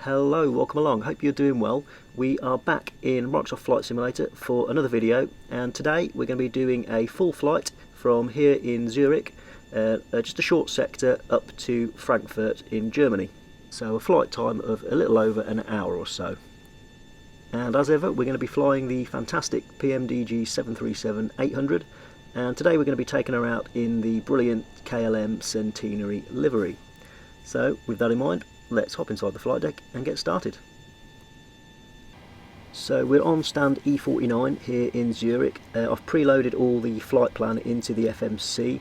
Hello, welcome along. Hope you're doing well. We are back in Microsoft Flight Simulator for another video, and today we're going to be doing a full flight from here in Zurich, just a short sector up to Frankfurt in Germany. So a flight time of a little over an hour or so. And as ever, we're going to be flying the fantastic PMDG 737-800, and today we're going to be taking her out in the brilliant KLM Centenary livery. So with that in mind, let's hop inside the flight deck and get started. So we're on stand E49 here in Zurich. I've preloaded all the flight plan into the FMC,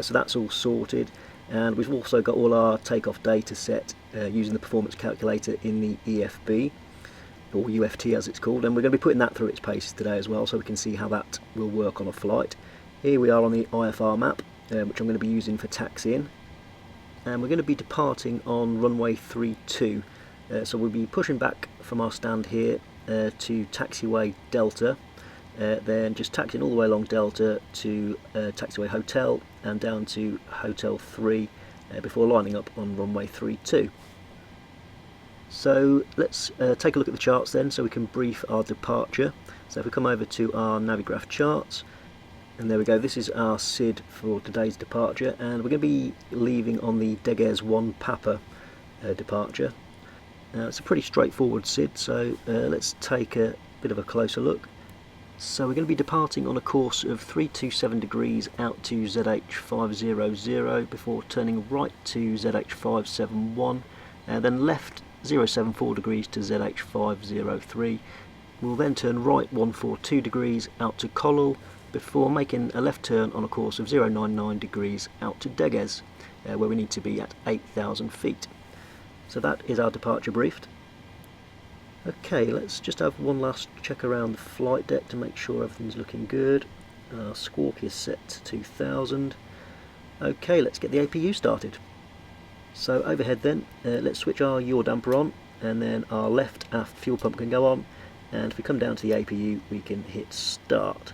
so that's all sorted, and we've also got all our takeoff data set using the performance calculator in the EFB, or UFT as it's called, and we're going to be putting that through its paces today as well, so we can see how that will work on a flight. Here we are on the IFR map, which I'm going to be using for taxiing. And we're going to be departing on runway 32, so we'll be pushing back from our stand here to taxiway Delta, then just taxiing all the way along Delta to taxiway Hotel and down to Hotel 3 before lining up on runway 32. So let's take a look at the charts then, so we can brief our departure. So if we come over to our Navigraph charts, and there we go, this is our SID for today's departure, and we're going to be leaving on the Degez 1 Papa departure. It's a pretty straightforward SID, so let's take a bit of a closer look. So we're going to be departing on a course of 327 degrees out to ZH500 before turning right to ZH571, and then left 074 degrees to ZH503. We'll then turn right 142 degrees out to Kollel, before making a left turn on a course of 099 degrees out to Degez, where we need to be at 8,000 feet. So that is our departure briefed. Okay, let's just have one last check around the flight deck to make sure everything's looking good. Our squawk is set to 2000. Okay, let's get the APU started. So overhead then, let's switch our yaw damper on, and then our left aft fuel pump can go on, and if we come down to the APU we can hit start.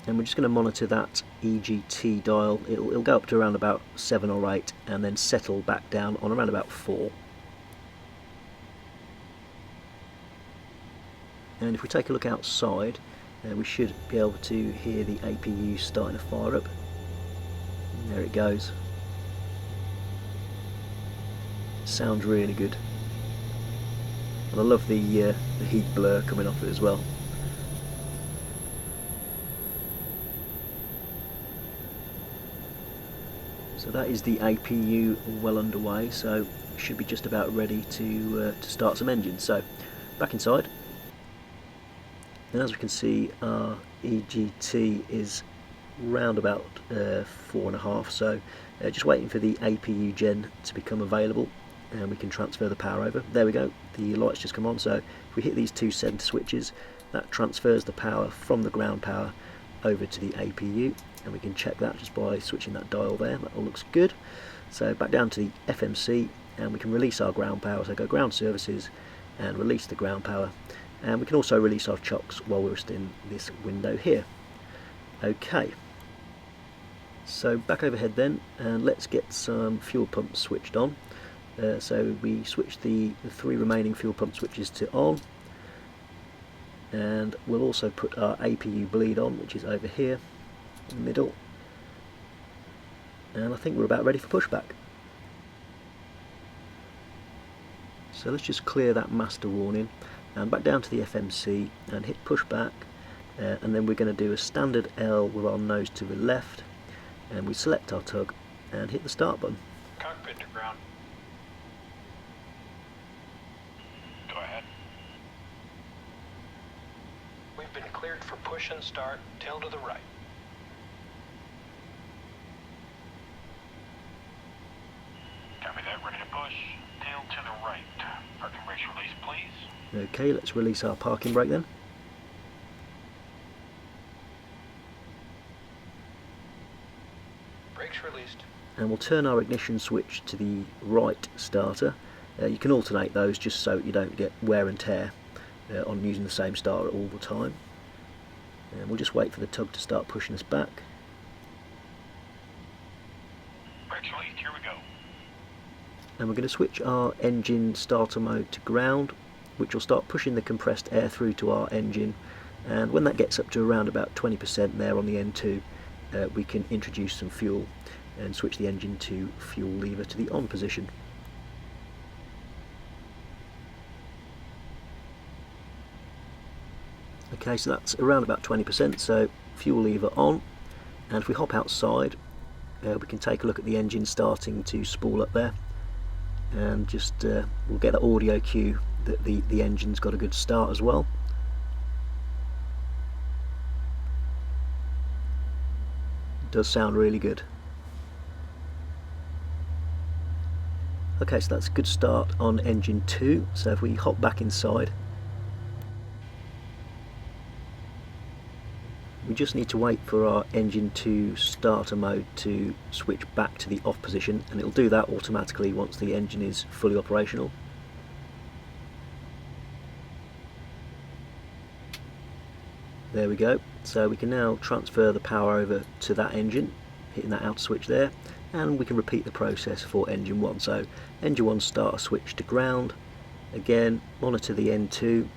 And we're just going to monitor that EGT dial. It'll go up to around about 7 or 8 and then settle back down on around about 4. And if we take a look outside, we should be able to hear the APU starting to fire up. And there it goes. Sounds really good. And I love the heat blur coming off it as well. So that is the APU well underway, so should be just about ready to start some engines. So back inside, and as we can see, our EGT is round about 4.5, so just waiting for the APU gen to become available, and we can transfer the power over. There we go, the lights just come on, so if we hit these two centre switches, that transfers the power from the ground power over to the APU, and we can check that just by switching that dial there. That all looks good. So back down to the FMC, and we can release our ground power, so go ground services and release the ground power, and we can also release our chocks while we're just in this window here. Okay, so back overhead then, and let's get some fuel pumps switched on. So we switch the 3 remaining fuel pump switches to on, and we'll also put our APU bleed on, which is over here in the middle, and I think we're about ready for pushback. So let's just clear that master warning and back down to the FMC and hit pushback, and then we're going to do a standard L with our nose to the left, and we select our tug and hit the start button. Cockpit to ground. Go ahead. We've been cleared for push and start, tail to the right. Copy that, ready to push, tail to the right. Parking brakes release, please. Okay, let's release our parking brake then. Brakes released. And we'll turn our ignition switch to the right starter. You can alternate those just so you don't get wear and tear on using the same starter all the time. And we'll just wait for the tug to start pushing us back. Brakes released, here we go. and we're going to switch our engine starter mode to ground, which will start pushing the compressed air through to our engine, and when that gets up to around about 20% there on the N2, we can introduce some fuel and switch the engine to fuel lever to the on position. Okay, so that's around about 20%, so fuel lever on, and if we hop outside, we can take a look at the engine starting to spool up there, and just we'll get that audio cue that the engine's got a good start as well. It does sound really good. Okay, so that's a good start on engine 2, so if we hop back inside, we just need to wait for our engine 2 starter mode to switch back to the off position, and it'll do that automatically once the engine is fully operational. There we go. So we can now transfer the power over to that engine, hitting that outer switch there, and we can repeat the process for engine 1. So engine 1 starter switch to ground, again monitor the N2.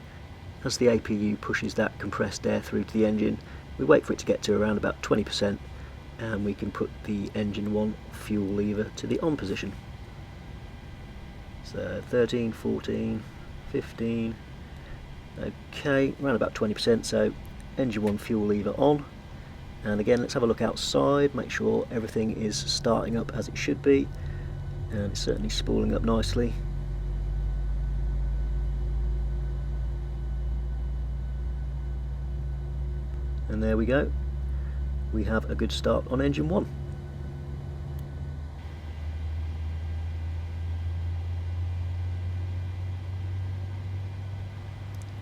As the APU pushes that compressed air through to the engine, we wait for it to get to around about 20%, and we can put the engine 1 fuel lever to the on position. So 13, 14, 15, okay, around about 20%, so engine 1 fuel lever on. And again, let's have a look outside, make sure everything is starting up as it should be, and it's certainly spooling up nicely. And there we go, we have a good start on engine 1.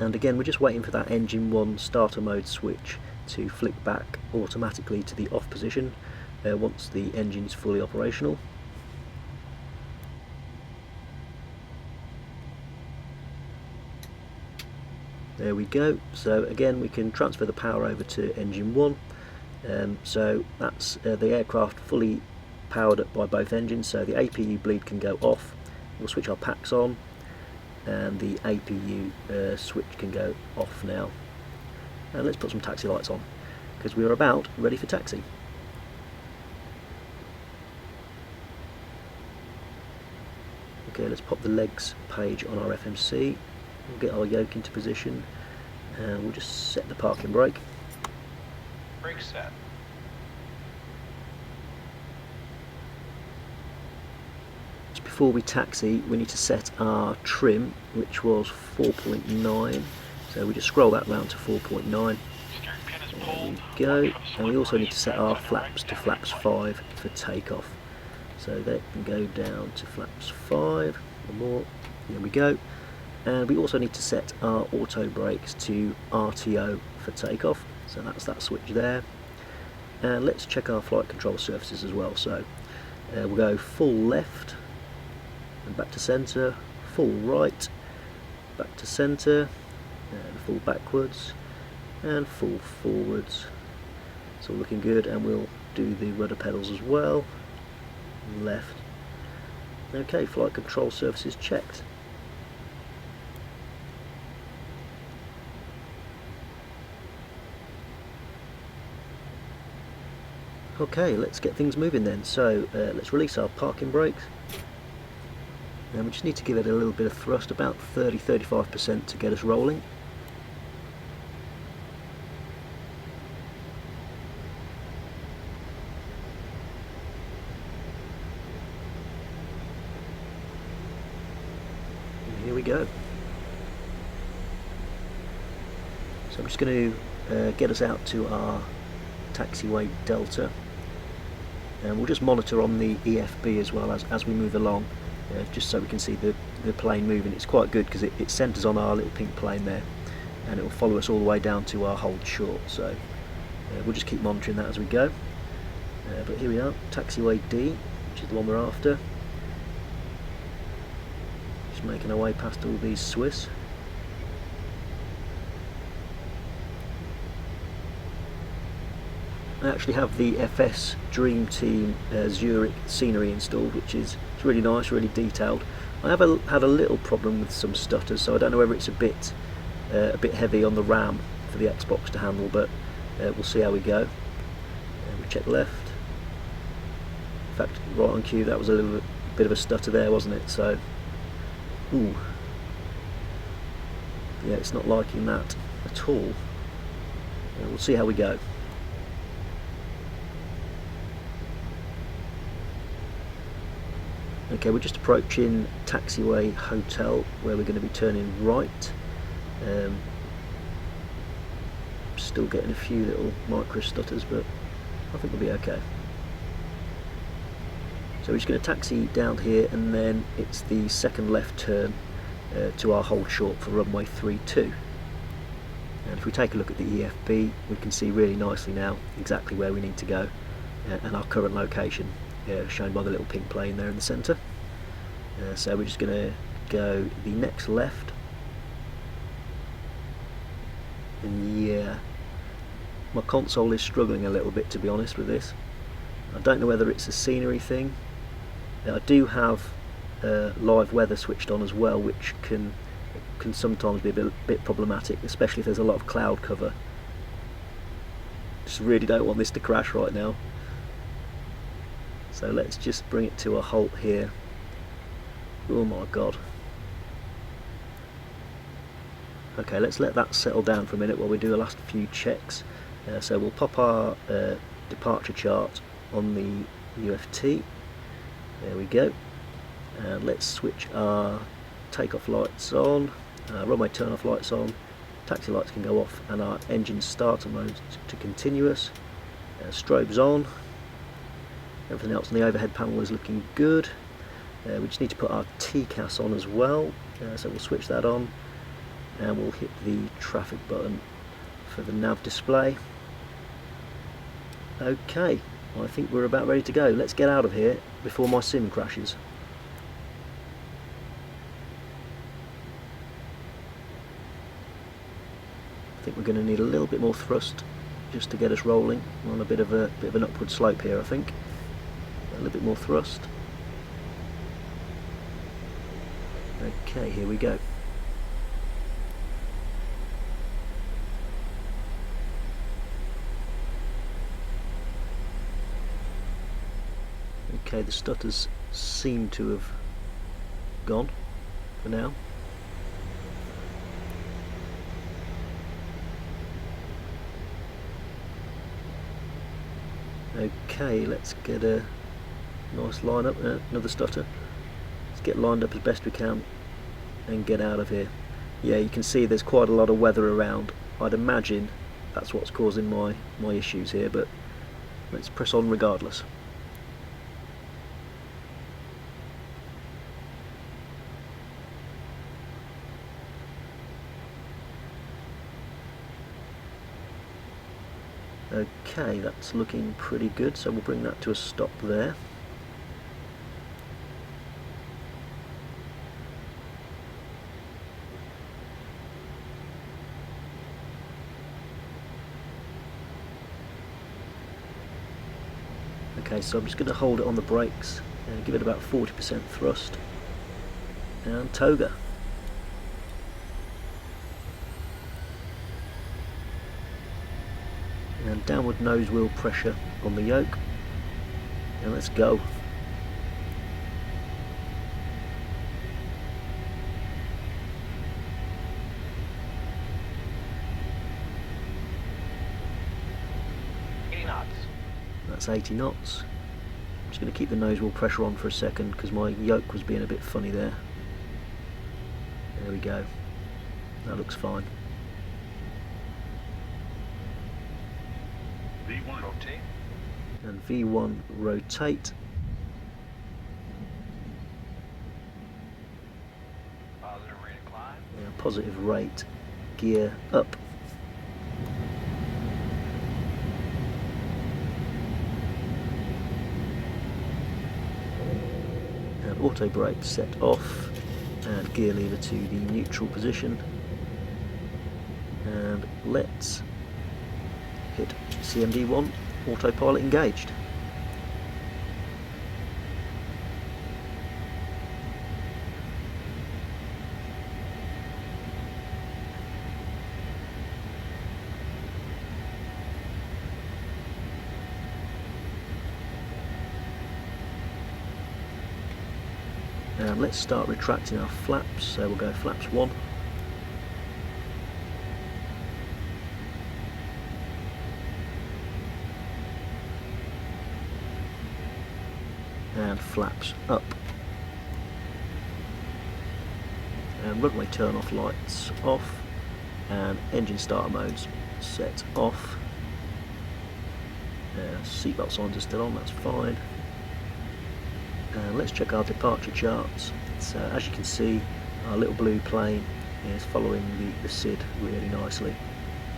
And again, we're just waiting for that engine 1 starter mode switch to flick back automatically to the off position once the engine's fully operational. There we go. So again, we can transfer the power over to engine 1. So that's the aircraft fully powered up by both engines, so the APU bleed can go off. We'll switch our packs on, and the APU switch can go off now. And let's put some taxi lights on, because we are about ready for taxi. Okay, let's pop the legs page on our FMC. We'll get our yoke into position, and we'll just set the parking brake. Brake set. Just before we taxi, we need to set our trim, which was 4.9. So we just scroll that round to 4.9. There we go. And we also need to set our flaps to flaps 5 for takeoff. So they can go down to flaps 5 or more. There we go. And we also need to set our auto brakes to RTO for takeoff. So that's that switch there. And let's check our flight control surfaces as well. So we'll go full left and back to centre, full right, back to centre, and full backwards, and full forwards. It's all looking good, and we'll do the rudder pedals as well. Left. Okay, flight control surfaces checked. Okay, let's get things moving then. So let's release our parking brakes, and we just need to give it a little bit of thrust, about 30-35% to get us rolling. And here we go. So I'm just going to get us out to our taxiway delta, and we'll just monitor on the EFB as well as we move along, just so we can see the plane moving. It's quite good because it centres on our little pink plane there, and it will follow us all the way down to our hold short. So we'll just keep monitoring that as we go. But here we are, taxiway D, which is the one we're after. Just making our way past all these Swiss. I actually have the FS Dream Team Zurich scenery installed, which is It's really nice, really detailed. I have had a little problem with some stutters, so I don't know whether it's a bit heavy on the RAM for the Xbox to handle, but we'll see how we go. We check left. In fact, right on cue, that was a little bit of a stutter there, wasn't it? So, ooh, yeah, it's not liking that at all. We'll see how we go. Okay, we're just approaching Taxiway Hotel, where we're going to be turning right. Still getting a few little micro stutters, but I think we'll be okay. So we're just going to taxi down here, and then it's the second left turn to our hold short for runway 32. And if we take a look at the EFB, we can see really nicely now exactly where we need to go and our current location, shown by the little pink plane there in the centre. So we're just going to go the next left, and yeah, my console is struggling a little bit, to be honest with this. I don't know whether it's a scenery thing. I do have live weather switched on as well, which can sometimes be a bit problematic, especially if there's a lot of cloud cover. Just really don't want this to crash right now. So let's just bring it to a halt here. Oh my god. Okay, let's let that settle down for a minute while we do the last few checks. So we'll pop our departure chart on the UFT. There we go. And let's switch our takeoff lights on, runway turn off lights on, taxi lights can go off, and our engine starter mode to continuous. Strobes on. Everything else on the overhead panel is looking good. We just need to put our TCAS on as well, so we'll switch that on, and we'll hit the traffic button for the nav display. Okay, I think we're about ready to go. Let's get out of here before my sim crashes. I think we're going to need a little bit more thrust just to get us rolling. We're on a bit of an upward slope here, I think. A little bit more thrust. Okay, here we go. Okay, the stutters seem to have gone for now. Okay, let's get a nice line up. Another stutter. Let's get lined up as best we can and get out of here. Yeah, you can see there's quite a lot of weather around. I'd imagine that's what's causing my issues here, but let's press on regardless. Okay, that's looking pretty good, so we'll bring that to a stop there. Okay, so I'm just going to hold it on the brakes and give it about 40% thrust, and toga. And downward nose wheel pressure on the yoke, and let's go. That's 80 knots. I'm just going to keep the nose wheel pressure on for a second because my yoke was being a bit funny there. There we go. That looks fine. V1 rotate. And V1 rotate. Positive rate of climb. Yeah, positive rate. Gear up. And auto brake set off. And gear lever to the neutral position. And let's hit CMD1, autopilot engaged. And let's start retracting our flaps. So we'll go flaps 1. And flaps up. And runway turn off lights off, and engine starter modes set off. Seatbelt signs are still on, that's fine. And let's check our departure charts. So as you can see, our little blue plane is following the SID really nicely.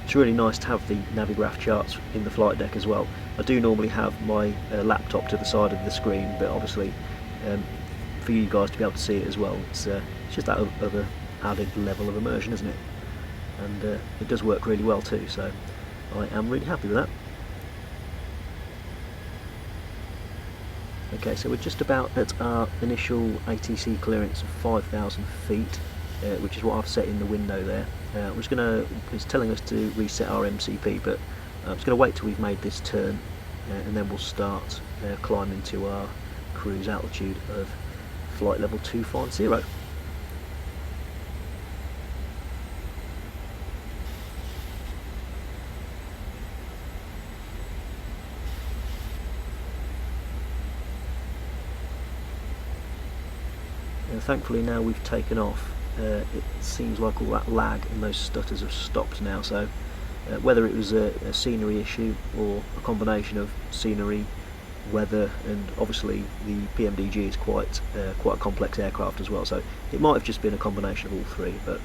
It's really nice to have the Navigraph charts in the flight deck as well. I do normally have my laptop to the side of the screen, but obviously for you guys to be able to see it as well, it's just that other added level of immersion, isn't it? And it does work really well too, so I am really happy with that. Okay, so we're just about at our initial ATC clearance of 5,000 feet, which is what I've set in the window there. It's telling us to reset our MCP, but I'm just going to wait till we've made this turn, and then we'll start climbing to our cruise altitude of flight level 250. Thankfully now we've taken off, it seems like all that lag and those stutters have stopped now, so whether it was a scenery issue or a combination of scenery, weather, and obviously the PMDG is quite a complex aircraft as well, so it might have just been a combination of all three, but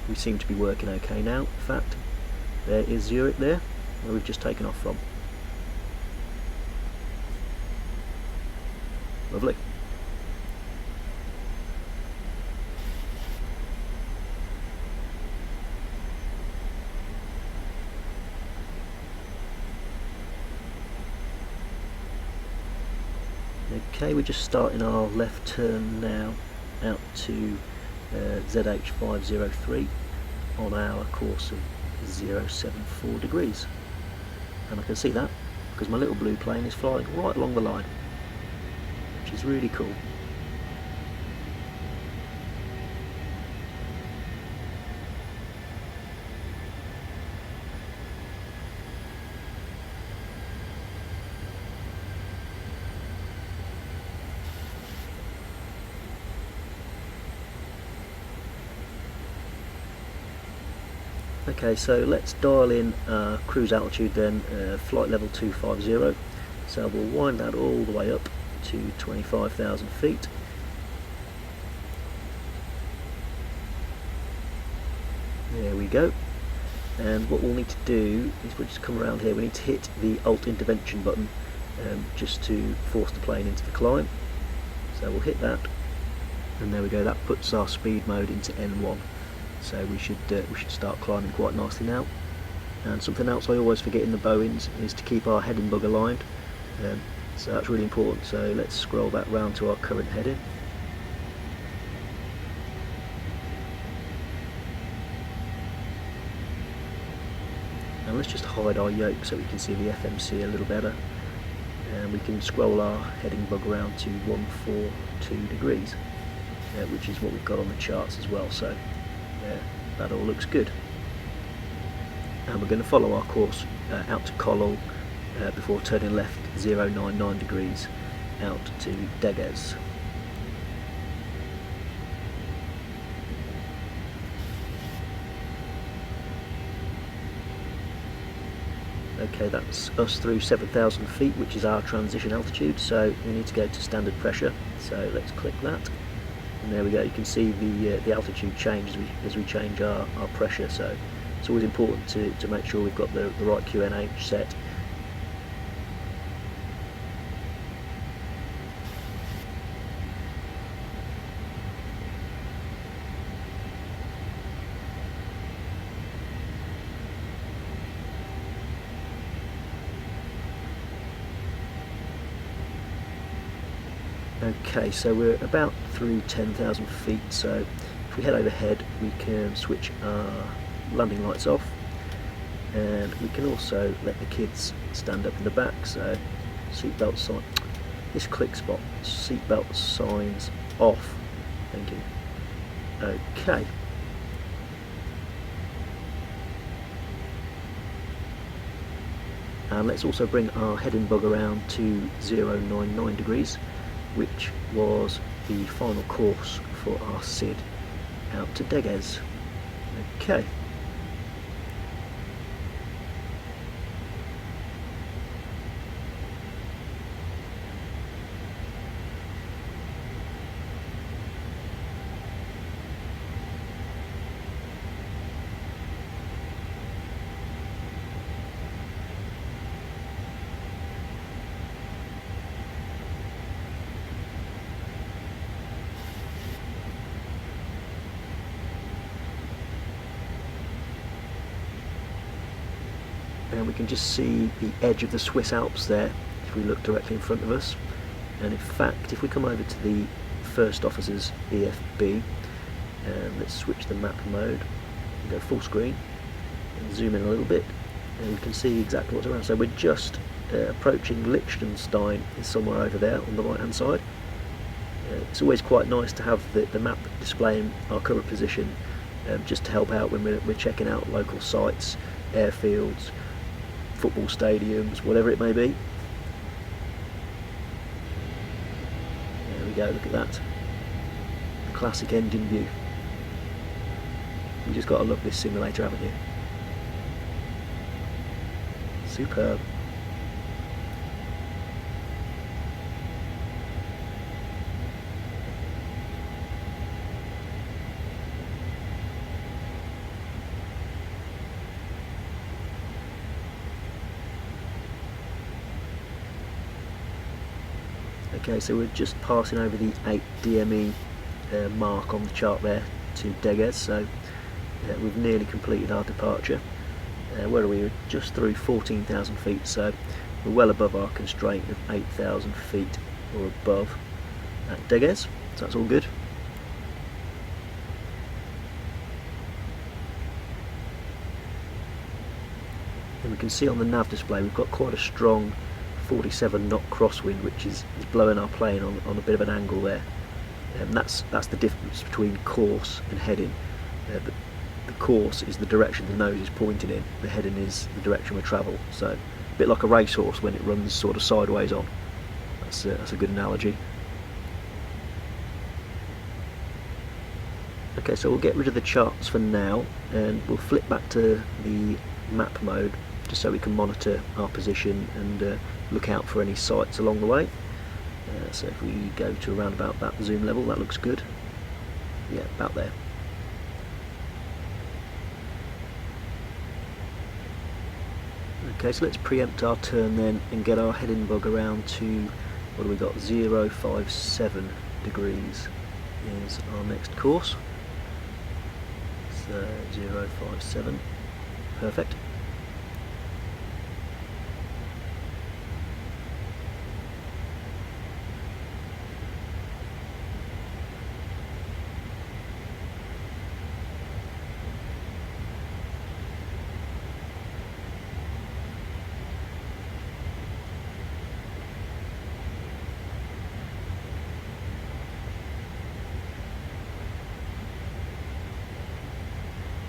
we seem to be working okay now. In fact, there is Zurich there, where we've just taken off from. Lovely. Okay, we're just starting our left turn now out to ZH 503 on our course of 074 degrees. And I can see that because my little blue plane is flying right along the line, which is really cool. Okay, so let's dial in cruise altitude then, flight level 250. So we'll wind that all the way up to 25,000 feet. There we go. And what we'll need to do is we'll just come around here, we need to hit the Alt intervention button just to force the plane into the climb. So we'll hit that, and there we go, that puts our speed mode into N1. So we should start climbing quite nicely now. And something else I always forget in the Boeings is to keep our heading bug aligned. So that's really important. So let's scroll that round to our current heading. And let's just hide our yoke so we can see the FMC a little better. And we can scroll our heading bug around to 142 degrees, which is what we've got on the charts as well. So that all looks good. And we're going to follow our course out to Collel before turning left 099 degrees out to Deges. Okay, that's us through 7,000 feet, which is our transition altitude, so we need to go to standard pressure, so let's click that. And there we go, you can see the altitude change as we change our pressure, so it's always important to make sure we've got the right QNH set. Okay, so we're about through 10,000 feet, so if we head overhead we can switch our landing lights off, and we can also let the kids stand up in the back, so seatbelt sign, this click spot, seatbelt signs off, Thank you. Okay. And let's also bring our heading bug around to 099 degrees, which was the final course for our SID out to Degues. Okay. And we can just see the edge of the Swiss Alps there if we look directly in front of us. And in fact, if we come over to the first officer's EFB, and let's switch the map mode and go full screen and zoom in a little bit, and we can see exactly what's around. So we're just approaching Liechtenstein, is somewhere over there on the right hand side. It's always quite nice to have the map displaying our current position, just to help out when we're checking out local sites, airfields, football stadiums, whatever it may be. There we go, look at that. Classic engine view. You just got to love this simulator, haven't you? Superb. Okay, so we're just passing over the 8 DME mark on the chart there to Degues, so we've nearly completed our departure. Where are we? We're just through 14,000 feet, so we're well above our constraint of 8,000 feet or above at Degues, so that's all good. And we can see on the nav display we've got quite a strong 47 knot crosswind, which is blowing our plane on a bit of an angle there. And that's the difference between course and heading. The course is the direction the nose is pointing in, the heading is the direction we travel. So a bit like a racehorse when it runs sort of sideways on. That's a good analogy. Okay, so we'll get rid of the charts for now, and we'll flip back to the map mode just so we can monitor our position and look out for any sights along the way. So if we go to around about that zoom level, that looks good. Yeah, about there. Okay, so let's preempt our turn then and get our heading bug around to, what do we got, 057 degrees is our next course. So 057, perfect.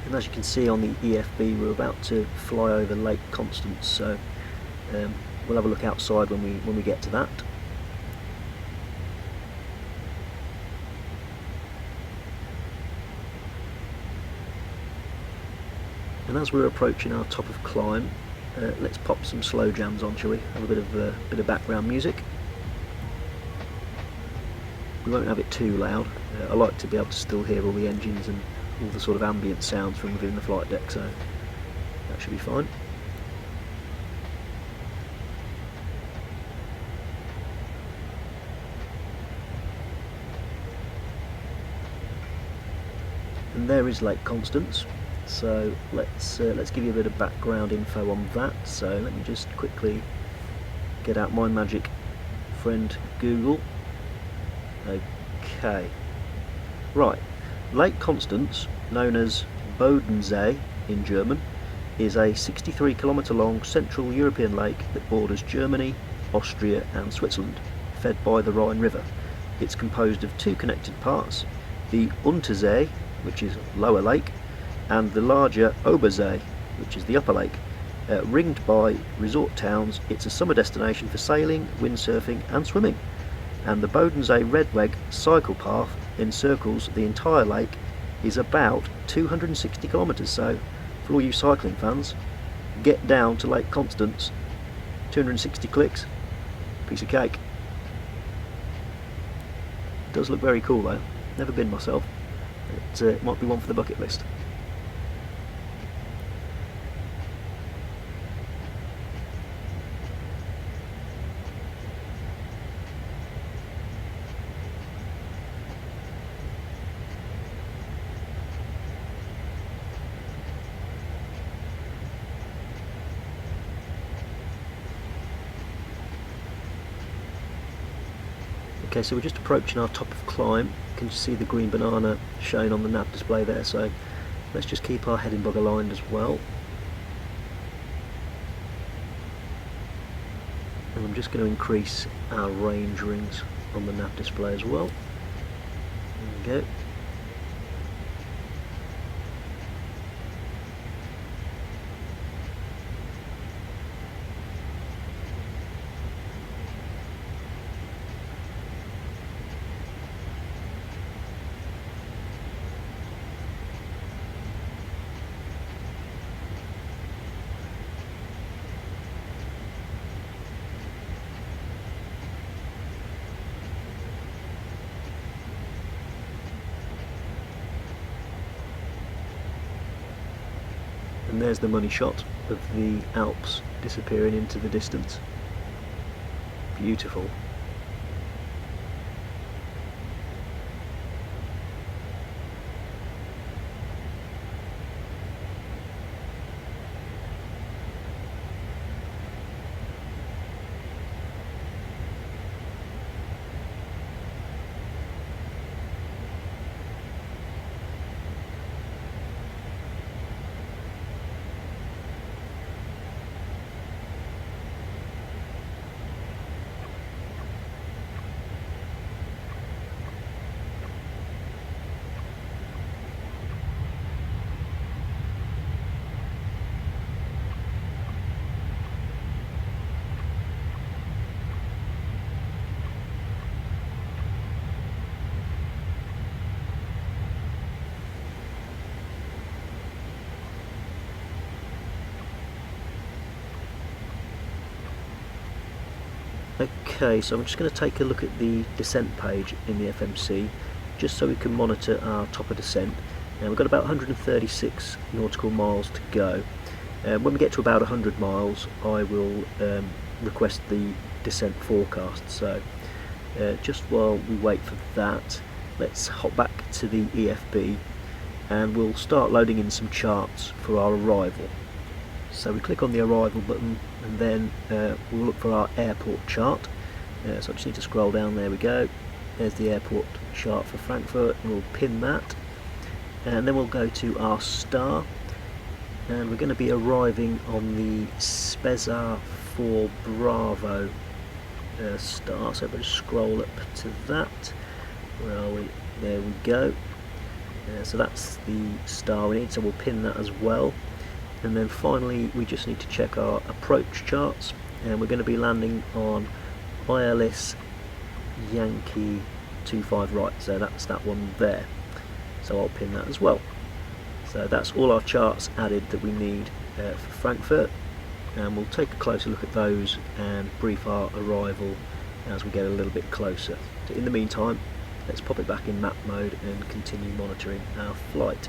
And as you can see on the EFB, we're about to fly over Lake Constance, so we'll have a look outside when we get to that. And as we're approaching our top of climb, let's pop some slow jams on, shall we? Have a bit of background music. We won't have it too loud. I like to be able to still hear all the engines and all the sort of ambient sounds from within the flight deck, so that should be fine. And there is Lake Constance, so let's give you a bit of background info on that. So let me just quickly get out my magic friend Google. Okay, right. Lake Constance, known as Bodensee in German, is a 63 kilometre long central European lake that borders Germany, Austria and Switzerland, fed by the Rhine River. It's composed of two connected parts, the Untersee, which is lower lake, and the larger Obersee, which is the upper lake. Ringed by resort towns, it's a summer destination for sailing, windsurfing and swimming. And the Bodensee Redweg cycle path encircles the entire lake, is about 260 kilometres, so for all you cycling fans, get down to Lake Constance, 260 clicks, piece of cake. It does look very cool though, never been myself, it might be one for the bucket list. Okay, so we're just approaching our top of climb. You can see the green banana shown on the nav display there, so let's just keep our heading bug aligned as well. And I'm just going to increase our range rings on the nav display as well. There we go. And there's the money shot of the Alps disappearing into the distance. Beautiful. Okay, so I'm just going to take a look at the descent page in the FMC, just so we can monitor our top of descent. Now we've got about 136 nautical miles to go. When we get to about 100 miles, I will request the descent forecast. So just while we wait for that, let's hop back to the EFB and we'll start loading in some charts for our arrival. So we click on the arrival button and then we'll look for our airport chart. So I just need to scroll down, there we go. There's the airport chart for Frankfurt, and we'll pin that. And then we'll go to our star, and we're going to be arriving on the Spezar 4 Bravo star. So if I just scroll up to that, where are we? There we go. So that's the star we need, so we'll pin that as well. And then finally we just need to check our approach charts, and we're going to be landing on ILS Yankee 25 right, so that's that one there, so I'll pin that as well. So that's all our charts added that we need for Frankfurt, and we'll take a closer look at those and brief our arrival as we get a little bit closer. So in the meantime, let's pop it back in map mode and continue monitoring our flight.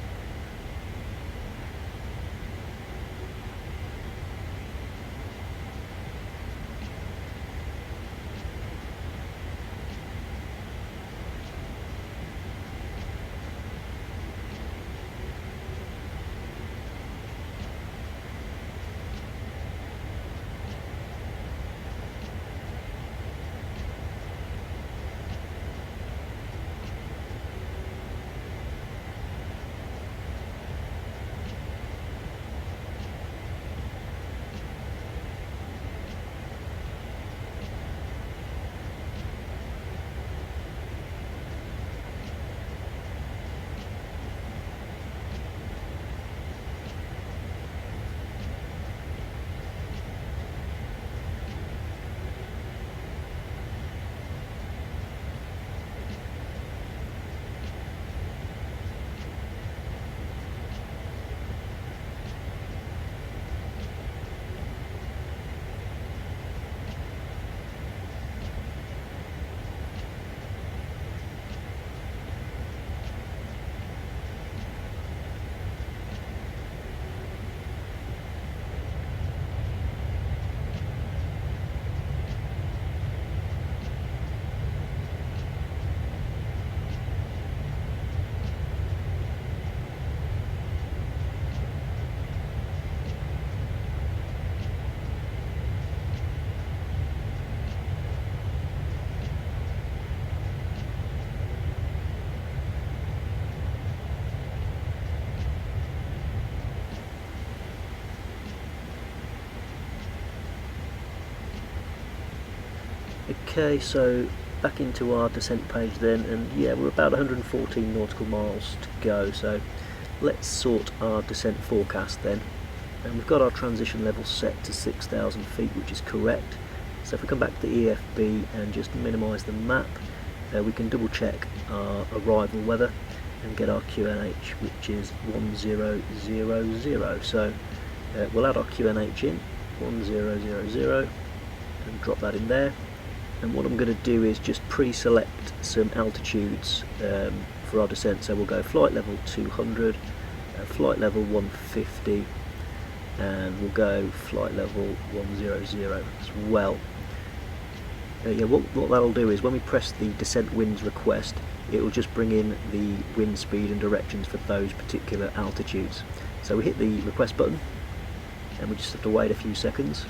Okay, so back into our descent page then, and yeah, we're about 114 nautical miles to go, so let's sort our descent forecast then. And we've got our transition level set to 6,000 feet, which is correct. So if we come back to the EFB and just minimise the map, we can double check our arrival weather and get our QNH, which is 1000. So we'll add our QNH in, 1000, and drop that in there. And what I'm going to do is just pre-select some altitudes for our descent. So we'll go flight level 200, flight level 150, and we'll go flight level 100 as well. Yeah, what that'll do is when we press the descent winds request, it will just bring in the wind speed and directions for those particular altitudes. So we hit the request button and we just have to wait a few seconds.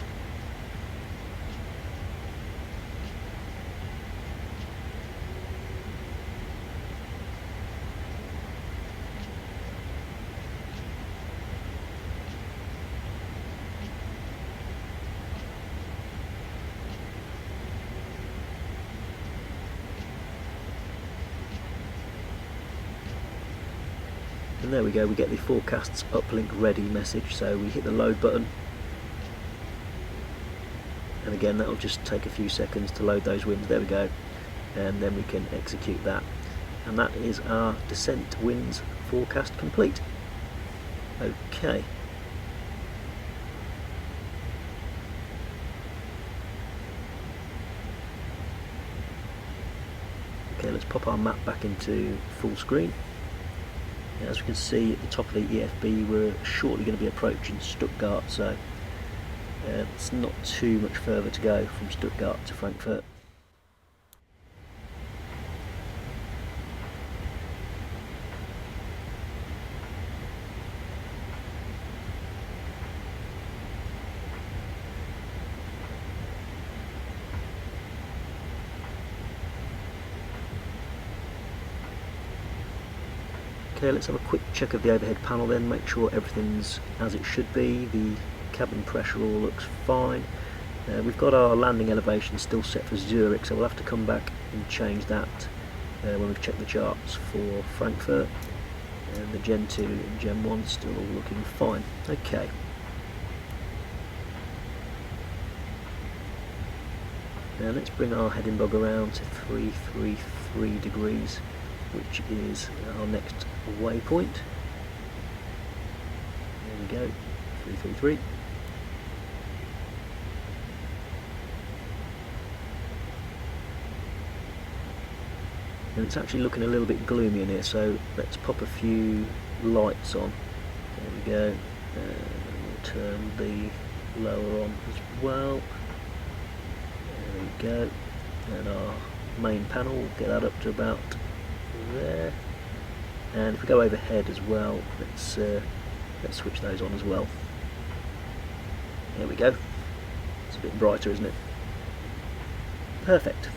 And there we go, we get the forecasts uplink ready message, so we hit the load button, and again that'll just take a few seconds to load those winds. There we go, and then we can execute that, and that is our descent winds forecast complete. Okay. Okay, let's pop our map back into full screen. As we can see at the top of the EFB, we're shortly going to be approaching Stuttgart, so it's not too much further to go from Stuttgart to Frankfurt. Okay, let's have a quick check of the overhead panel then, make sure everything's as it should be. The cabin pressure all looks fine. We've got our landing elevation still set for Zurich, so we'll have to come back and change that when we've checked the charts for Frankfurt. And the Gen 2 and Gen 1 still all looking fine. Okay. Now let's bring our heading bug around to 333 degrees, which is our next waypoint. There we go, 333. And it's actually looking a little bit gloomy in here, so let's pop a few lights on. There we go, and we'll turn the lower on as well. There we go, and our main panel, we'll get that up to about there, and if we go overhead as well, let's switch those on as well. There we go, it's a bit brighter, isn't it? Perfect.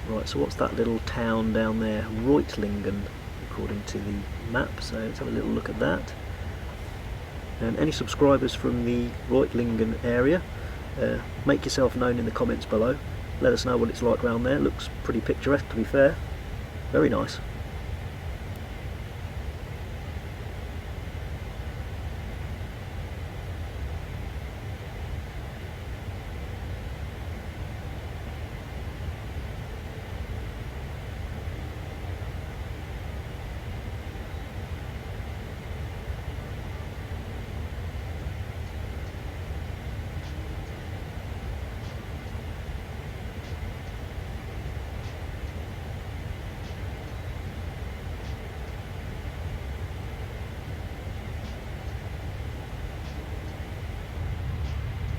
Right, so what's that little town down there? Reutlingen, according to the map, so let's have a little look at that. And any subscribers from the Reutlingen area, make yourself known in the comments below. Let us know what it's like around there. It looks pretty picturesque, to be fair. Very nice.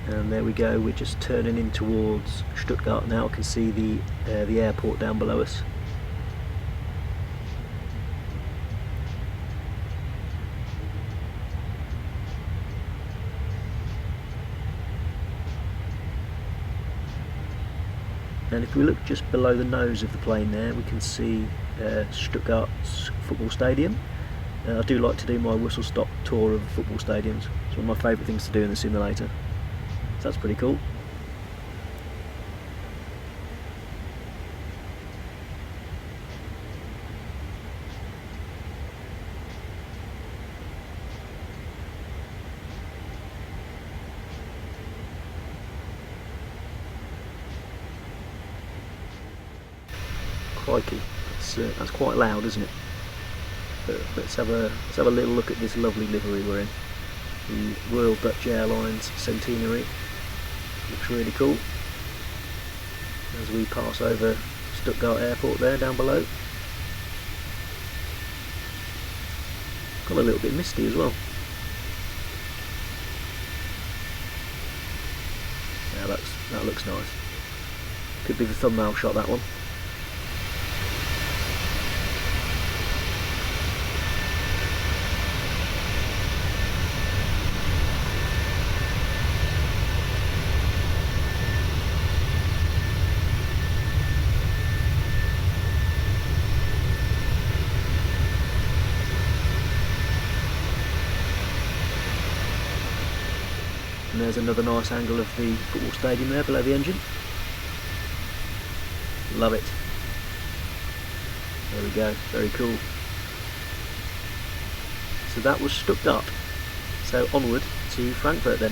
And there we go, we're just turning in towards Stuttgart now. I can see the airport down below us. And if we look just below the nose of the plane there, we can see Stuttgart's football stadium. I do like to do my whistle-stop tour of football stadiums. It's one of my favourite things to do in the simulator. So that's pretty cool. Crikey, that's quite loud, isn't it? But let's have a little look at this lovely livery we're in. The Royal Dutch Airlines Centenary. Looks really cool. As we pass over Stuttgart Airport there down below. Got a little bit misty as well. Yeah, that looks nice. Could be the thumbnail shot, that one. And there's another nice angle of the football stadium there below the engine. Love it. There we go, very cool. So that was Stuttgart. So onward to Frankfurt then.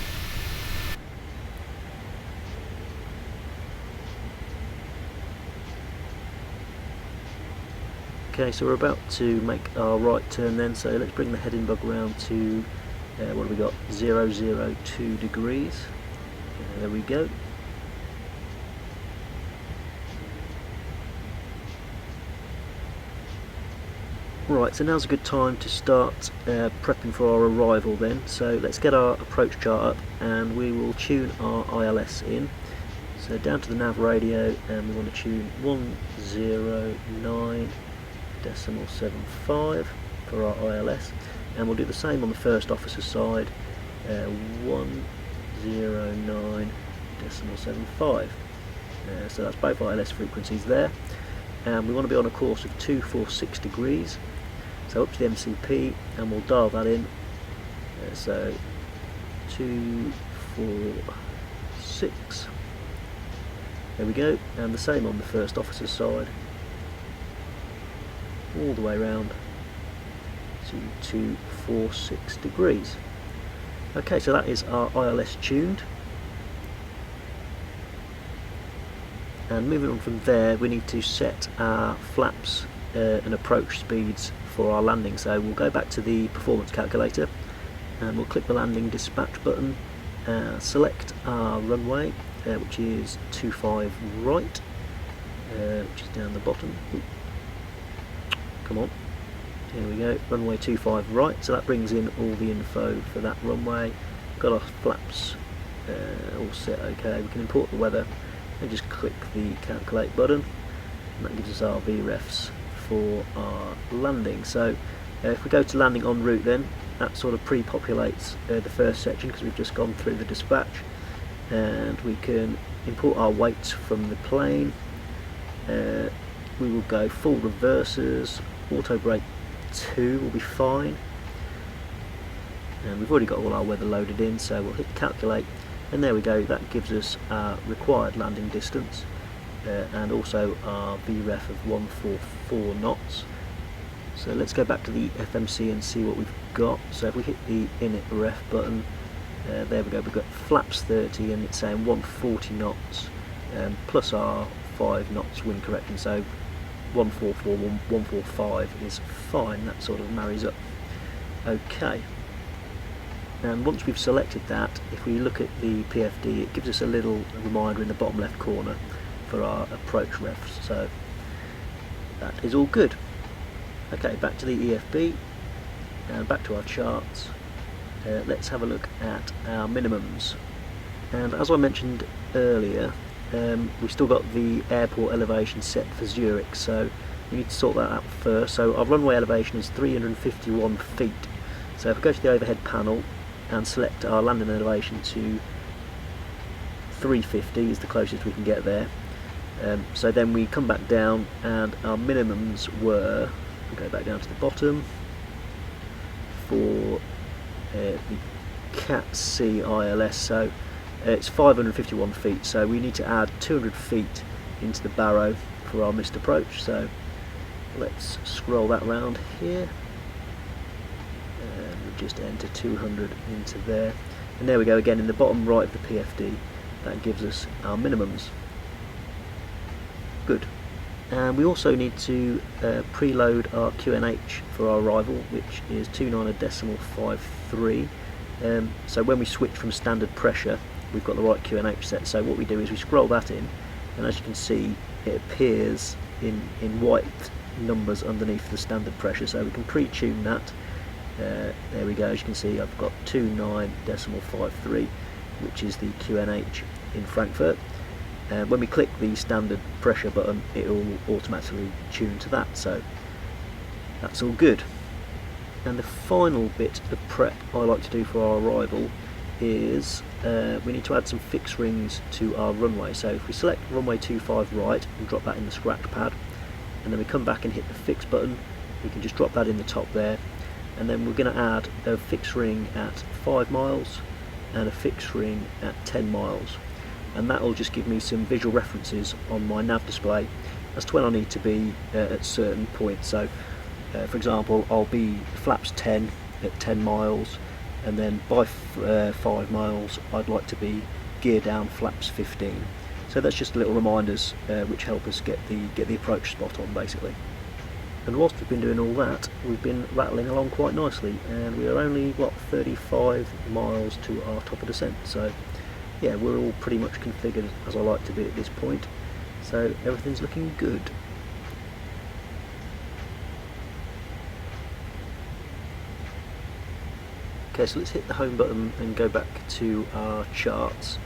Okay, so we're about to make our right turn then, so let's bring the heading bug round to what have we got? 002 degrees. There we go. Right, so now's a good time to start prepping for our arrival then. So let's get our approach chart up and we will tune our ILS in. So down to the nav radio, and we want to tune 109.75 for our ILS. And we'll do the same on the first officer's side, 109.75. So that's both ILS frequencies there. And we want to be on a course of 246 degrees. So up to the MCP, and we'll dial that in. So 246. There we go. And the same on the first officer's side, all the way around to 246 degrees. Okay, so that is our ILS tuned. And moving on from there, we need to set our flaps and approach speeds for our landing. So we'll go back to the performance calculator and we'll click the landing dispatch button, select our runway, which is 25 right, which is down the bottom. Come on. Here we go, runway 25 right, so that brings in all the info for that runway. Got our flaps all set okay. We can import the weather and just click the calculate button, and that gives us our VREFs for our landing. So if we go to landing en route then, that sort of pre-populates the first section because we've just gone through the dispatch, and we can import our weights from the plane. We will go full reversers, auto brake 2 will be fine, and we've already got all our weather loaded in, so we'll hit calculate, and there we go. That gives us our required landing distance and also our VREF of 144 knots. So let's go back to the FMC and see what we've got. So if we hit the init ref button, there we go, we've got flaps 30 and it's saying 140 knots plus our 5 knots wind correction, so 144, 145 is fine. That sort of marries up okay. And once we've selected that, if we look at the PFD, it gives us a little reminder in the bottom left corner for our approach refs, so that is all good. Okay, back to the EFB and back to our charts. Let's have a look at our minimums. And as I mentioned earlier, we've still got the airport elevation set for Zurich, so we need to sort that out first. So our runway elevation is 351 feet. So if we go to the overhead panel and select our landing elevation to 350 is the closest we can get there. So then we come back down, and our minimums were, we'll go back down to the bottom, for the Cat C ILS, so it's 551 feet, so we need to add 200 feet into the barrow for our missed approach. So let's scroll that round here, and we'll just enter 200 into there, and there we go again in the bottom right of the PFD. That gives us our minimums. Good. And we also need to preload our QNH for our arrival, which is 29.53. So when we switch from standard pressure, we've got the right QNH set. So what we do is we scroll that in, and as you can see, it appears in white numbers underneath the standard pressure. So we can pre-tune that. There we go. As you can see, I've got 29.53, which is the QNH in Frankfurt. When we click the standard pressure button, it will automatically tune to that, so that's all good. And the final bit of prep I like to do for our arrival is we need to add some fixed rings to our runway. So if we select runway 25 right and drop that in the scratch pad, and then we come back and hit the fix button, we can just drop that in the top there, and then we're going to add a fixed ring at 5 miles and a fixed ring at 10 miles. And that will just give me some visual references on my nav display as to when I need to be at certain points. So for example, I'll be flaps 10 at 10 miles, and then by 5 miles I'd like to be gear down flaps 15. So that's just little reminders which help us get the approach spot on, basically. And whilst we've been doing all that, we've been rattling along quite nicely, and we are only, what, 35 miles to our top of descent. So yeah, we're all pretty much configured as I like to be at this point, so everything's looking good. Okay, so let's hit the home button and go back to our charts,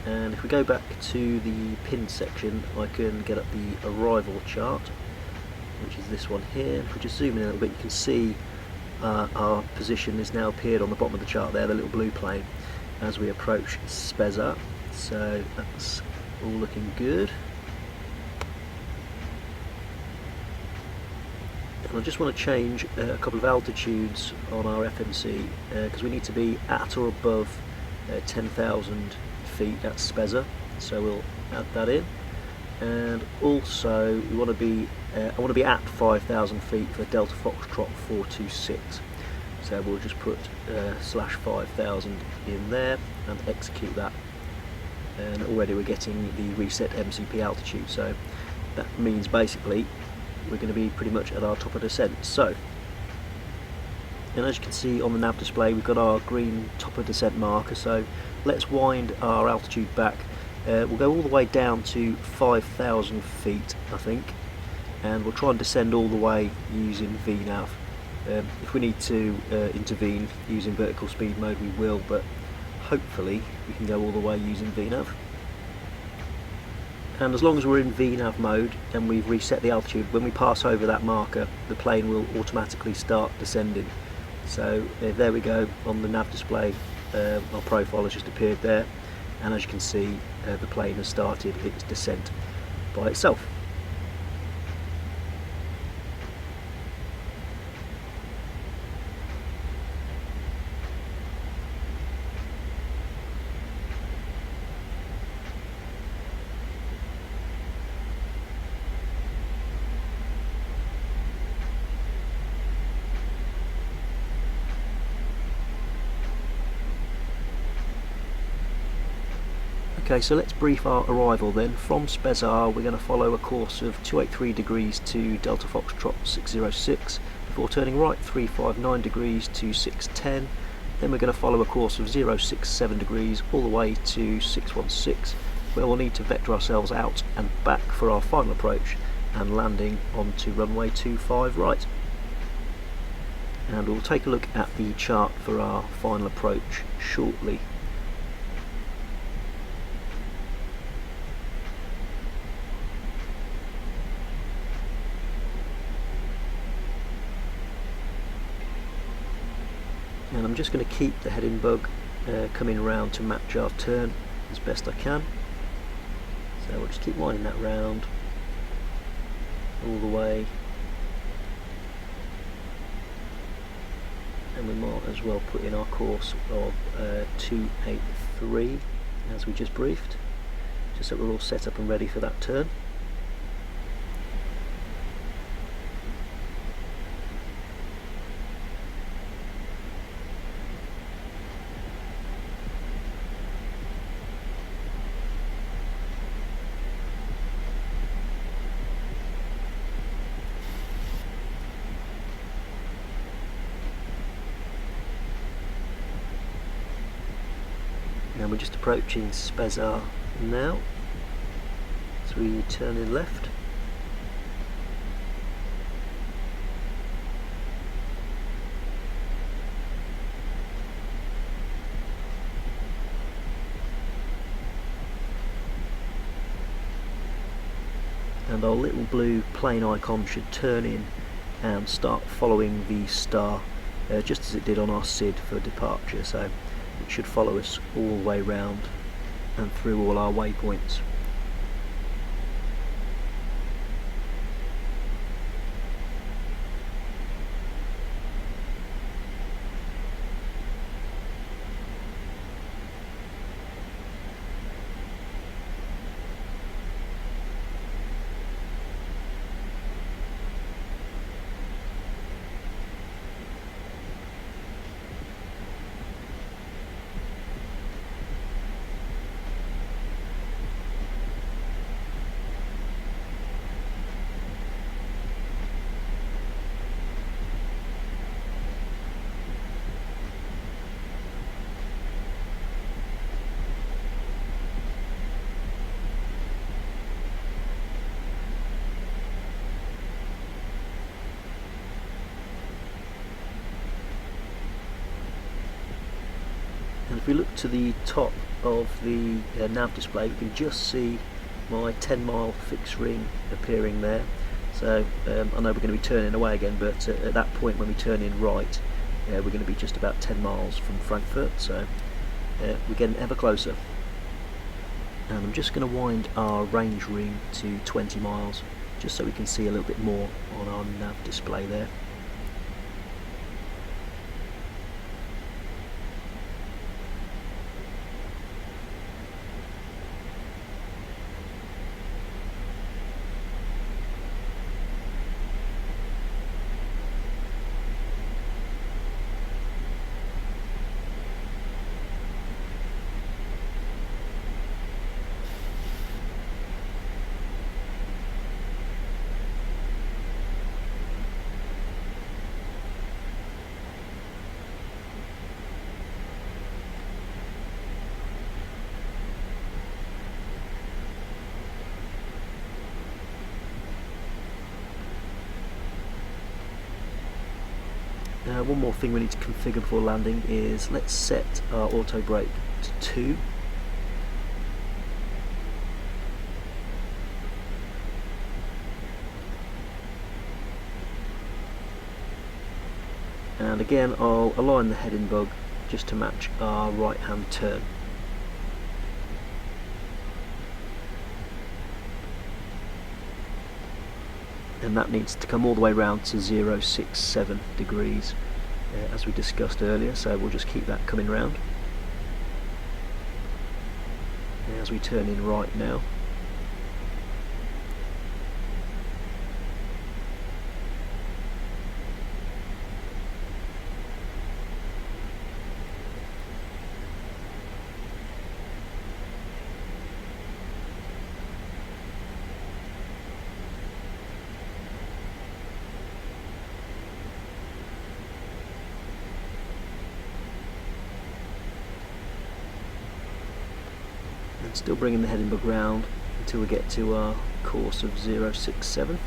and if we go back to the pin section, I can get up the arrival chart, which is this one here. If we just zoom in a little bit, you can see our position is now appeared on the bottom of the chart there, the little blue plane, as we approach Spezza. So that's all looking good. And I just want to change a couple of altitudes on our FMC because we need to be at or above 10,000 feet at Spezza, so we'll add that in. And also we want to be I want to be at 5,000 feet for Delta Foxtrot 426. So we'll just put /5000 in there and execute that, and already we're getting the reset MCP altitude, so that means basically we're going to be pretty much at our top of descent. So, and as you can see on the nav display, we've got our green top of descent marker, so let's wind our altitude back. We'll go all the way down to 5,000 feet, I think, and we'll try and descend all the way using VNAV. If we need to intervene using vertical speed mode, we will, but hopefully we can go all the way using VNAV. And as long as we're in VNAV mode and we've reset the altitude, when we pass over that marker, the plane will automatically start descending. So there we go on the nav display, our profile has just appeared there, and as you can see, the plane has started its descent by itself. Okay, so let's brief our arrival then. From Spezza, we're going to follow a course of 283 degrees to Delta Foxtrot 606, before turning right 359 degrees to 610. Then we're going to follow a course of 067 degrees all the way to 616, where we'll need to vector ourselves out and back for our final approach and landing onto runway 25 right. And we'll take a look at the chart for our final approach shortly. And I'm just going to keep the heading bug coming around to match our turn as best I can. So we'll just keep winding that round all the way, and we might as well put in our course of 283 as we just briefed, just so we're all set up and ready for that turn. And we're just approaching Spezar now, so we turn in left. And our little blue plane icon should turn in and start following the star, just as it did on our SID for departure. So it should follow us all the way round and through all our waypoints. And if we look to the top of the nav display, we can just see my 10-mile fixed ring appearing there. So I know we're going to be turning away again, but at that point when we turn in right, we're going to be just about 10 miles from Frankfurt, so we're getting ever closer. And I'm just going to wind our range ring to 20 miles, just so we can see a little bit more on our nav display there. One more thing we need to configure before landing is, let's set our auto brake to 2. And again, I'll align the heading bug just to match our right hand turn. And that needs to come all the way round to 067 degrees, as we discussed earlier, so we'll just keep that coming round. As we turn in right now. And still bringing the heading bug round until we get to our course of 067.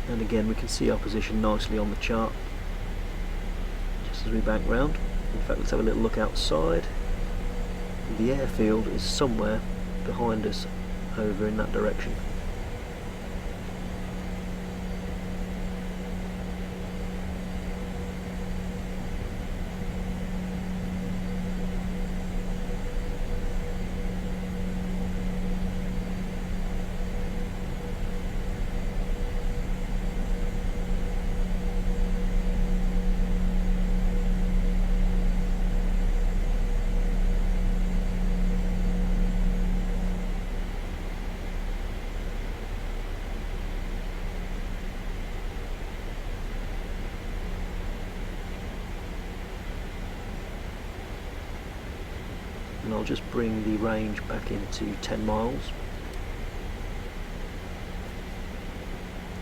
and again we can see our position nicely on the chart just as we bank round. In fact, let's have a little look outside. The airfield is somewhere behind us over in that direction. And I'll just bring the range back into 10 miles.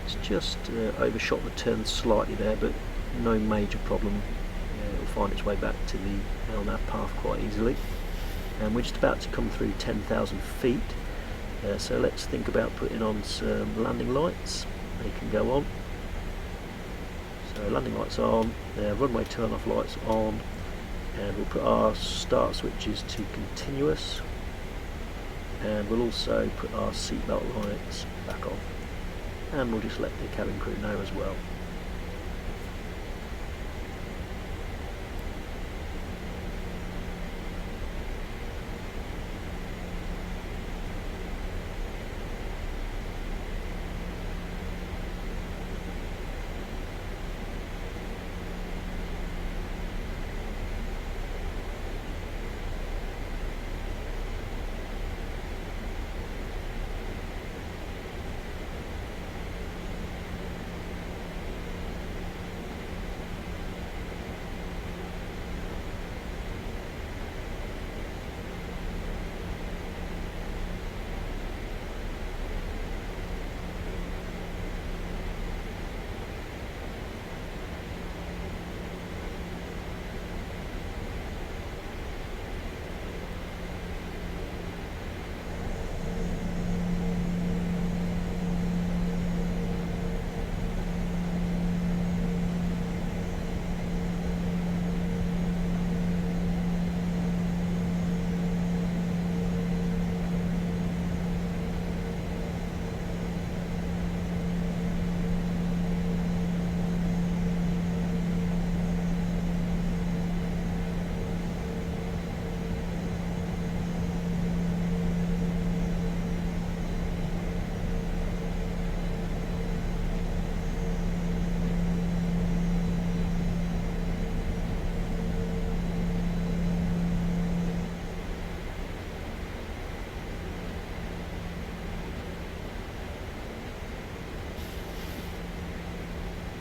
It's just overshot the turn slightly there, but no major problem. It'll find its way back to the LNAV path quite easily. And we're just about to come through 10,000 feet, so let's think about putting on some landing lights. They can go on. So landing lights on, runway turn off lights on, and we'll put our start switches to continuous, and we'll also put our seatbelt lights back on, and we'll just let the cabin crew know as well.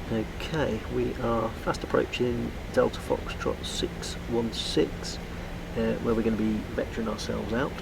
Okay, we are fast approaching Delta Foxtrot 616, where we're going to be vectoring ourselves out.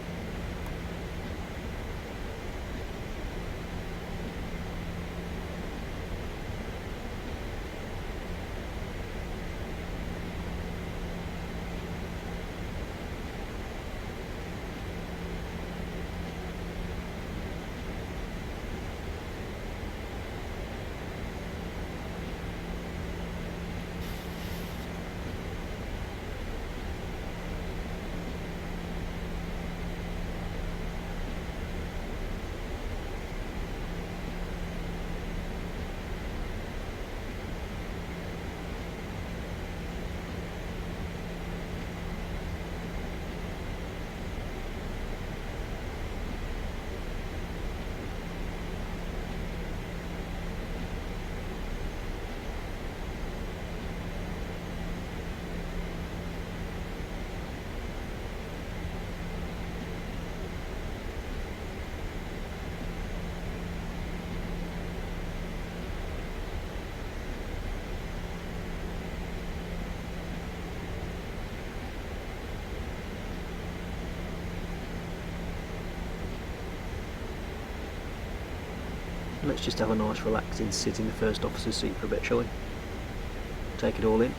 Let's just have a nice relaxing sit in the first officer's seat for a bit, shall we? Take it all in.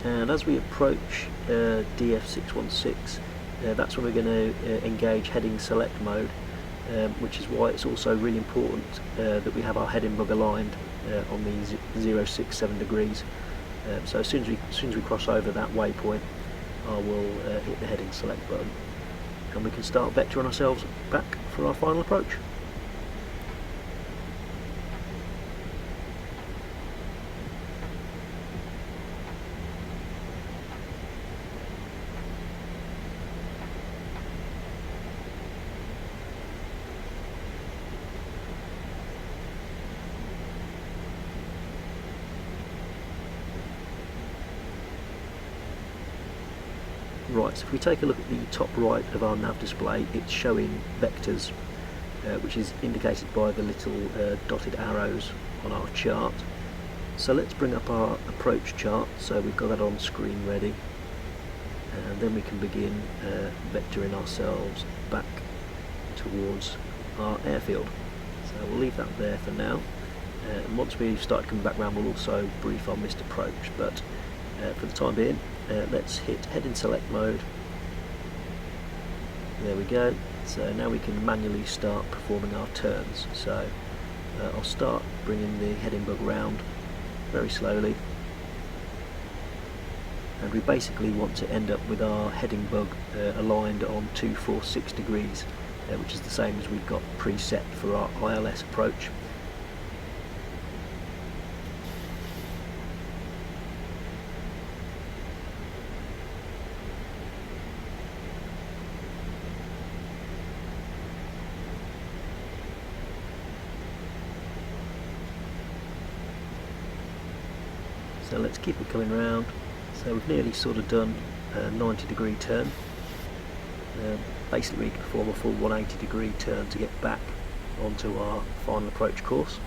and as we approach DF616, that's when we're going to engage heading select mode, which is why it's also really important that we have our heading bug aligned on these 067 degrees. So as soon as we cross over that waypoint, I will hit the heading select button, and we can start vectoring ourselves back for our final approach. Right, so if we take a look at the top right of our nav display, it's showing vectors, which is indicated by the little dotted arrows on our chart. So let's bring up our approach chart, so we've got that on screen ready, and then we can begin vectoring ourselves back towards our airfield. So we'll leave that there for now, and once we start coming back round, we'll also brief on missed approach, but for the time being, let's hit heading select mode. There we go. So now we can manually start performing our turns. So I'll start bringing the heading bug round very slowly, and we basically want to end up with our heading bug aligned on 246 degrees, which is the same as we've got preset for our ILS approach. So let's keep it coming round. So we've nearly sort of done a 90-degree turn. Basically we can perform a full 180-degree turn to get back onto our final approach course.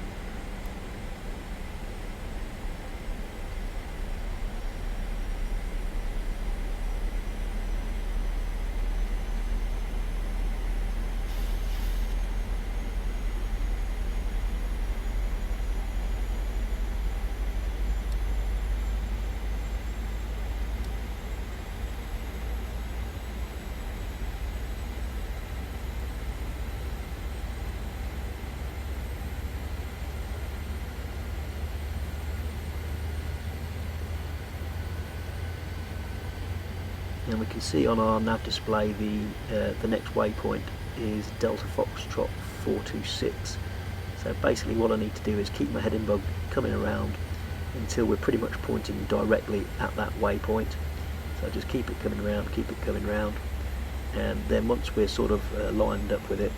And we can see on our nav display the next waypoint is Delta Foxtrot 426. So basically what I need to do is keep my heading bug coming around until we're pretty much pointing directly at that waypoint. So just keep it coming round, and then once we're sort of lined up with it,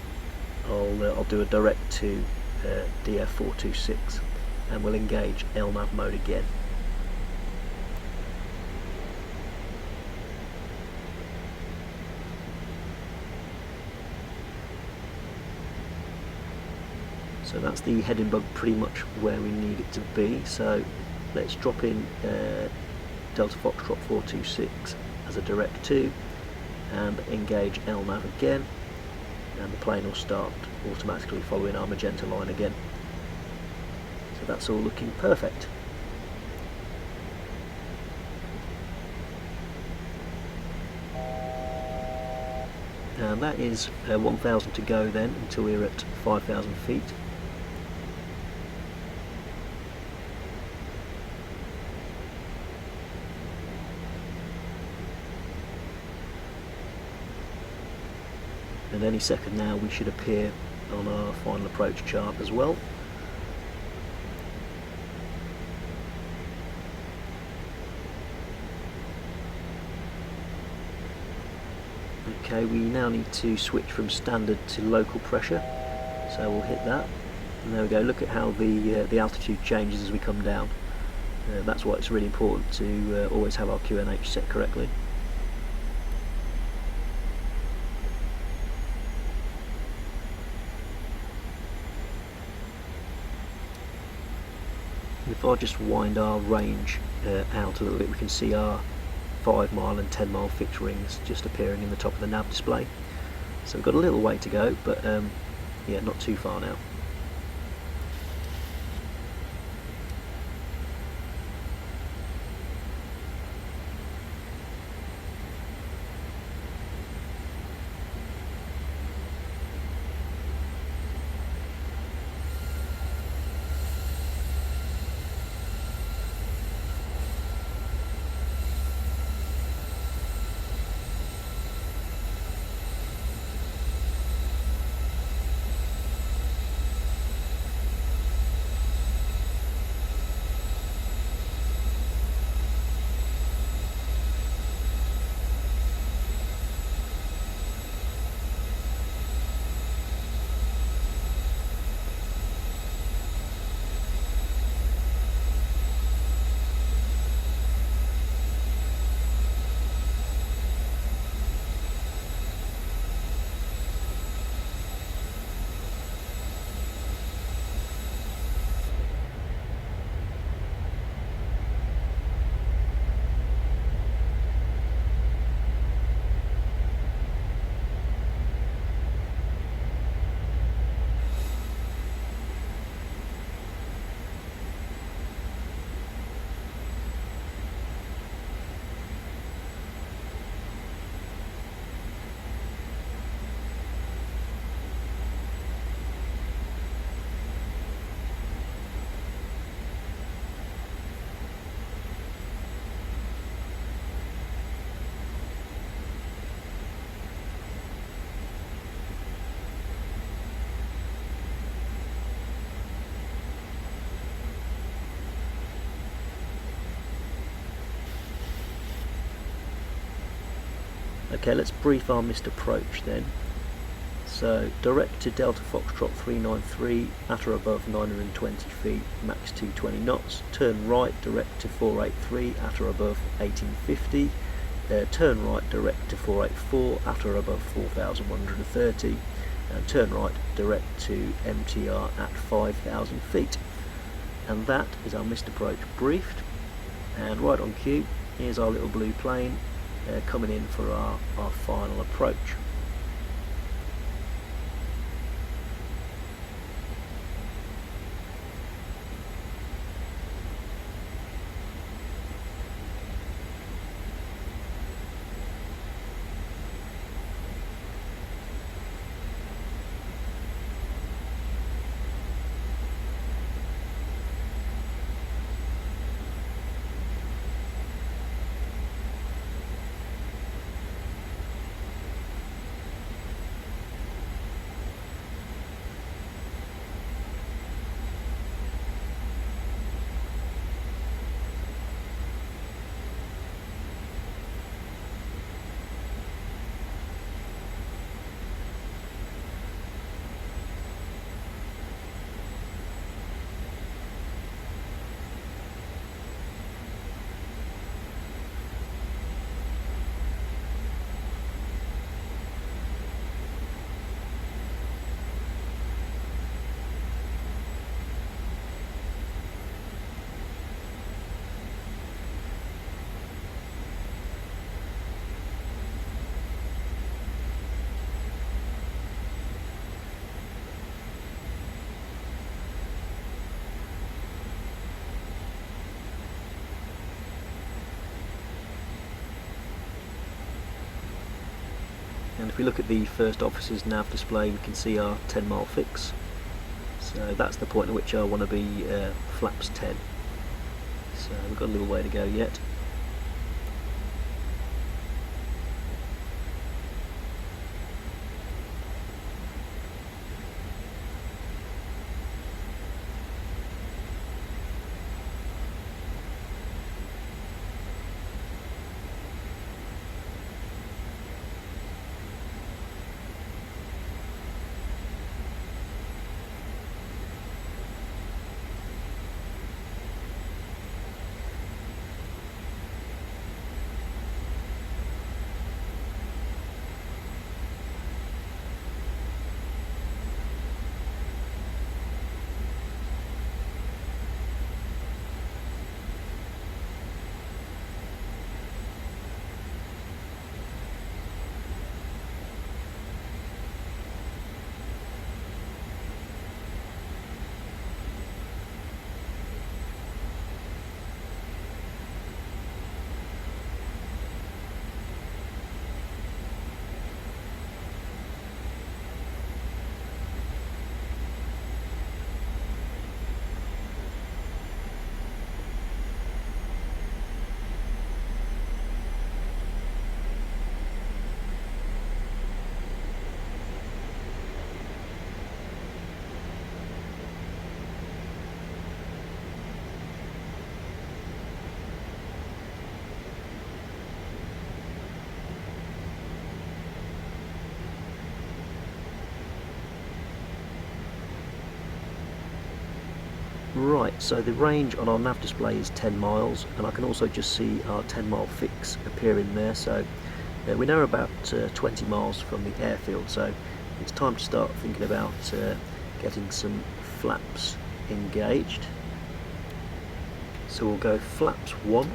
I'll do a direct to DF426, and we'll engage LNAV mode again. So that's the heading bug pretty much where we need it to be. So let's drop in Delta Foxtrot 426 as a direct 2 and engage LNAV again, and the plane will start automatically following our magenta line again. So that's all looking perfect. And that is 1,000 to go then until we're at 5,000 feet. And any second now we should appear on our final approach chart as well. Okay, we now need to switch from standard to local pressure, so we'll hit that, and there we go. Look at how the altitude changes as we come down. That's why it's really important to always have our QNH set correctly. If I just wind our range out a little bit, we can see our 5 mile and 10 mile fixed rings just appearing in the top of the nav display. So we've got a little way to go, but yeah, not too far now. Okay, let's brief our missed approach then. So direct to Delta Foxtrot 393 at or above 920 feet, max 220 knots. Turn right direct to 483 at or above 1850. Turn right direct to 484 at or above 4130. And turn right direct to MTR at 5000 feet. And that is our missed approach briefed. And right on cue, here's our little blue plane coming in for our final approach. And if we look at the first officer's nav display, we can see our 10-mile fix. So that's the point at which I want to be flaps 10. So we've got a little way to go yet. Right, so the range on our nav display is 10 miles, and I can also just see our 10-mile fix appearing there. So we're now about 20 miles from the airfield, so it's time to start thinking about getting some flaps engaged. So we'll go flaps 1.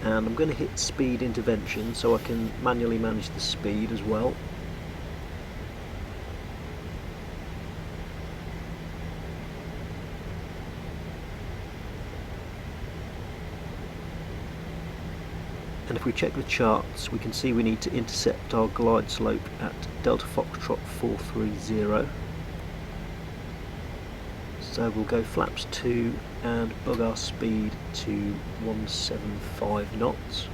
And I'm going to hit speed intervention so I can manually manage the speed as well. And if we check the charts, we can see we need to intercept our glide slope at Delta Foxtrot 430. So we'll go flaps 2 and bug our speed to 175 knots.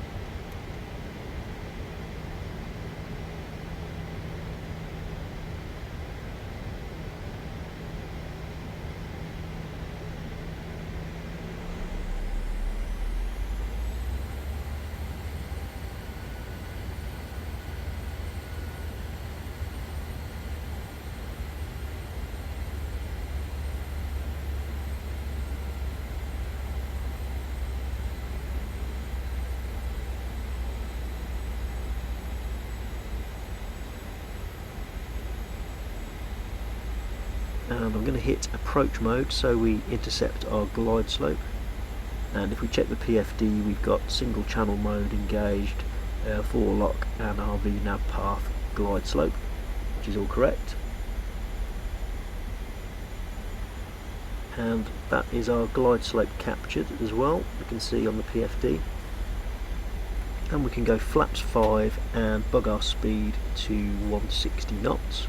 and I'm going to hit approach mode so we intercept our glide slope. And if we check the PFD, we've got single channel mode engaged, for lock and RV nav path glide slope, which is all correct. And that is our glide slope captured as well, you can see on the PFD. And we can go flaps 5 and bug our speed to 160 knots.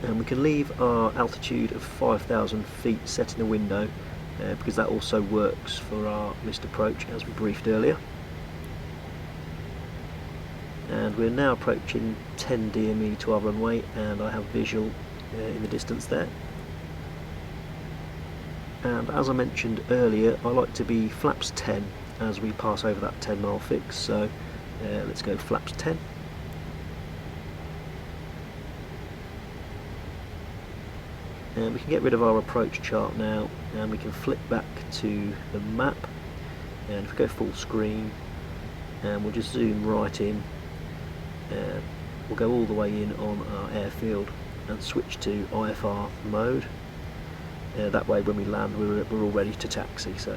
And we can leave our altitude of 5,000 feet set in the window, because that also works for our missed approach as we briefed earlier. And we're now approaching 10 DME to our runway, and I have visual in the distance there. And as I mentioned earlier, I like to be flaps 10 as we pass over that 10 mile fix, so let's go flaps 10. And we can get rid of our approach chart now, and we can flip back to the map, and if we go full screen, and we'll just zoom right in, and we'll go all the way in on our airfield and switch to IFR mode. That way when we land we're all ready to taxi, so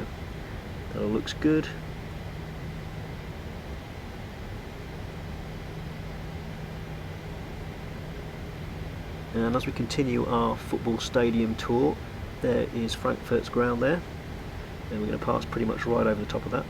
that all looks good. And as we continue our football stadium tour, there is Frankfurt's ground there, and we're going to pass pretty much right over the top of that.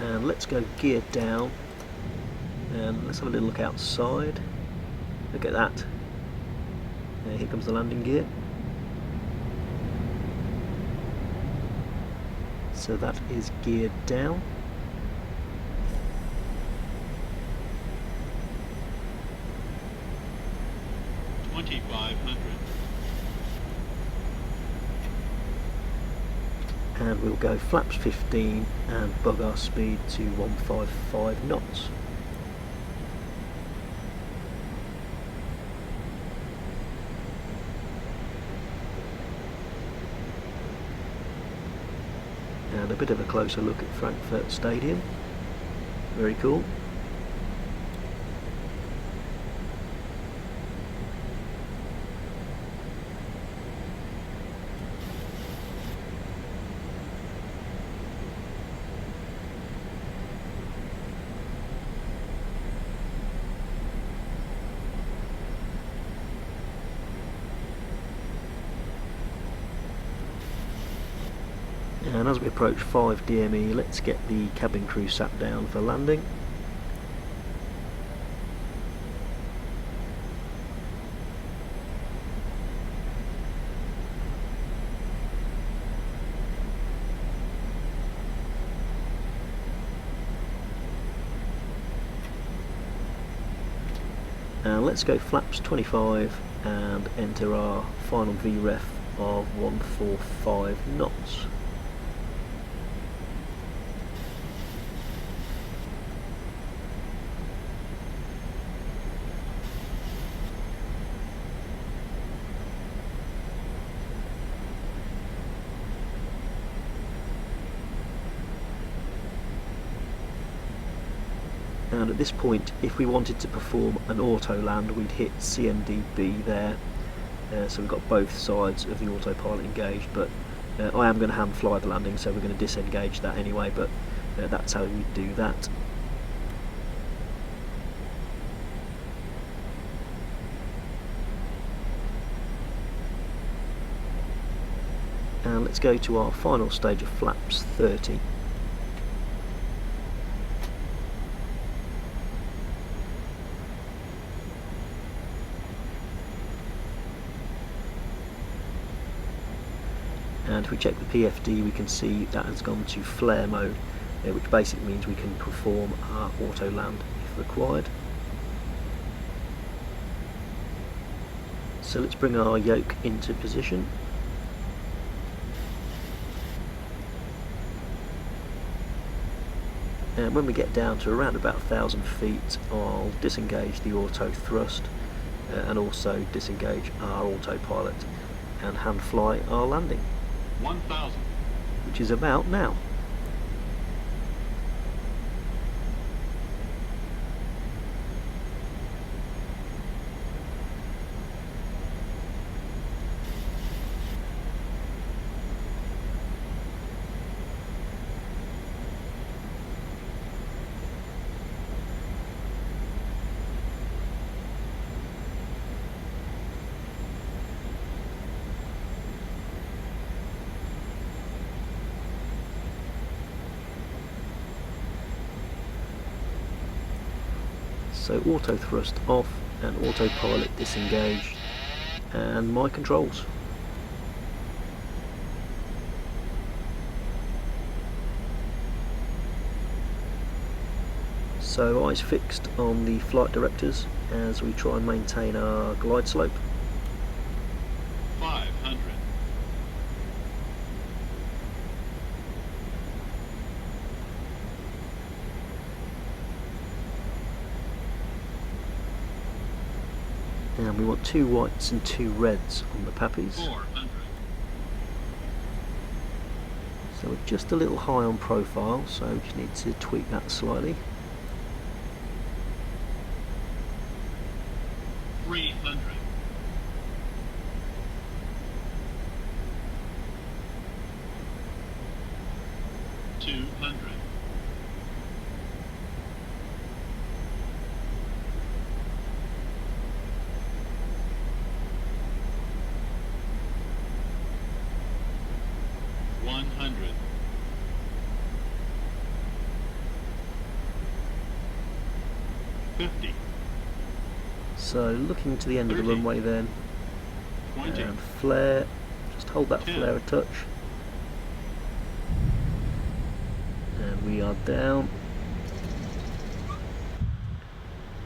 And let's go gear down, and let's have a little look outside. Look at that. Here comes the landing gear. So that is geared down. And we'll go flaps 15 and bug our speed to 155 knots. And a bit of a closer look at Frankfurt Stadium. Very cool. And as we approach 5 DME, let's get the cabin crew sat down for landing. And let's go flaps 25 and enter our final VREF of 145 knots. And at this point, if we wanted to perform an auto land, we'd hit CMDB there. So we've got both sides of the autopilot engaged, but I am going to hand fly the landing, so we're going to disengage that anyway, but that's how you do that. And let's go to our final stage of flaps 30. And if we check the PFD, we can see that has gone to flare mode, which basically means we can perform our auto land if required. So let's bring our yoke into position. And when we get down to around about 1,000 feet, I'll disengage the auto thrust and also disengage our autopilot and hand fly our landing. 1,000. Which is about now. So auto thrust off and autopilot disengaged, and my controls. So eyes fixed on the flight directors as we try and maintain our glide slope. 500. And we want 2 whites and 2 reds on the pappies. 400. So we're just a little high on profile, so we just need to tweak that slightly. 300. 200. 100. 50. So looking to the end of the 30. runway then, 20. and flare, just hold that 10. flare a touch. And we are down.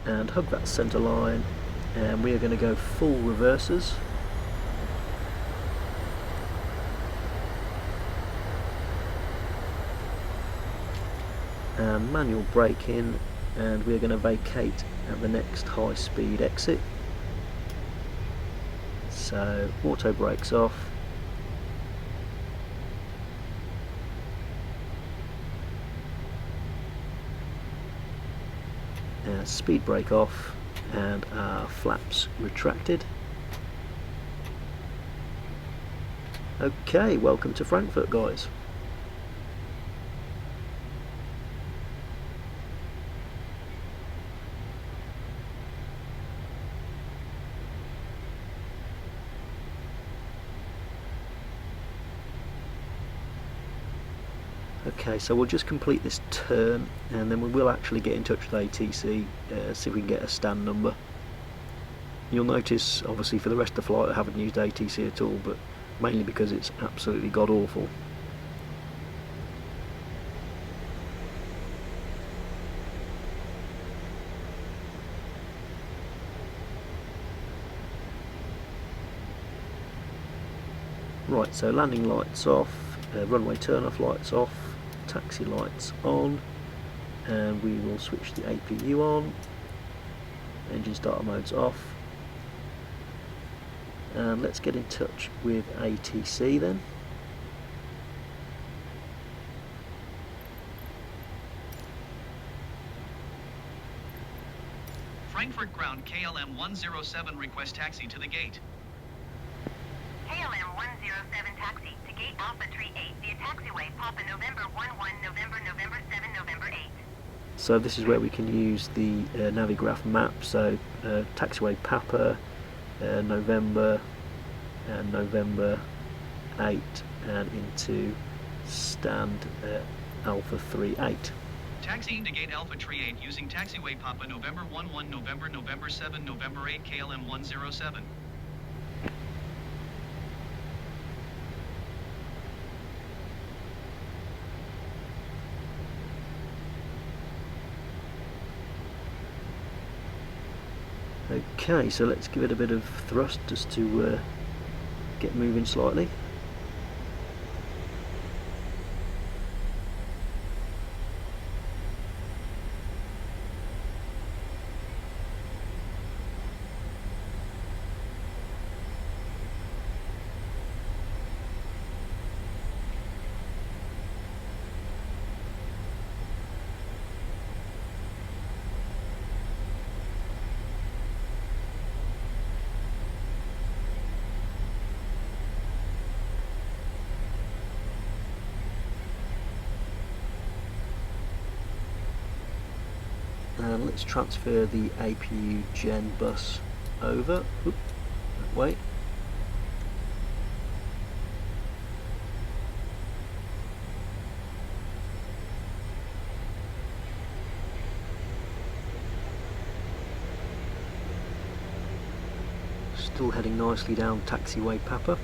And hug that centre line, and we are going to go full reversers. And manual brake in, and we're going to vacate at the next high speed exit. So auto brakes off, speed brake off, and our flaps retracted. Okay, welcome to Frankfurt, guys. Okay, so we'll just complete this turn and then we will actually get in touch with ATC, see if we can get a stand number. You'll notice obviously for the rest of the flight I haven't used ATC at all, but mainly because it's absolutely god awful. Right, so landing lights off, runway turn off lights off, taxi lights on, and we will switch the APU on, engine starter modes off, and let's get in touch with ATC then. Frankfurt ground KLM 107 request taxi to the gate. KLM 107 taxi to gate Alpha Tree 8 via taxiway Papa November 11 November 7 November 8. So this is where we can use the Navigraph map. So taxiway Papa, November, and November 8, and into stand Alpha 38. Taxiing to gate Alpha Tree 8 using taxiway Papa November 11 November 7 November 8 KLM 107. Okay, so let's give it a bit of thrust just to get moving slightly. And let's transfer the APU Gen bus over. Oop, that way. Still heading nicely down taxiway Papa.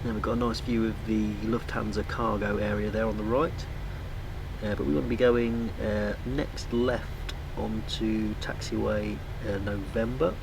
Now we've got a nice view of the Lufthansa cargo area there on the right, but we want to be going next left onto taxiway November.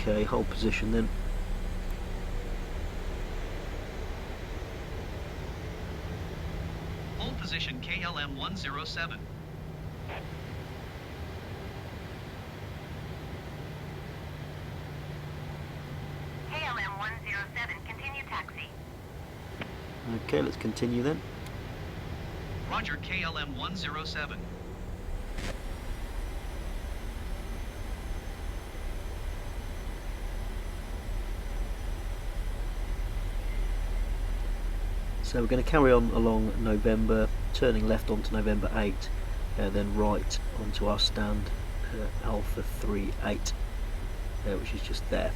Okay, hold position then. Hold position KLM 107. KLM 107, continue taxi. Okay, let's continue then. Roger KLM 107. So we're going to carry on along November, turning left onto November 8, then right onto our stand Alpha 38, which is just there.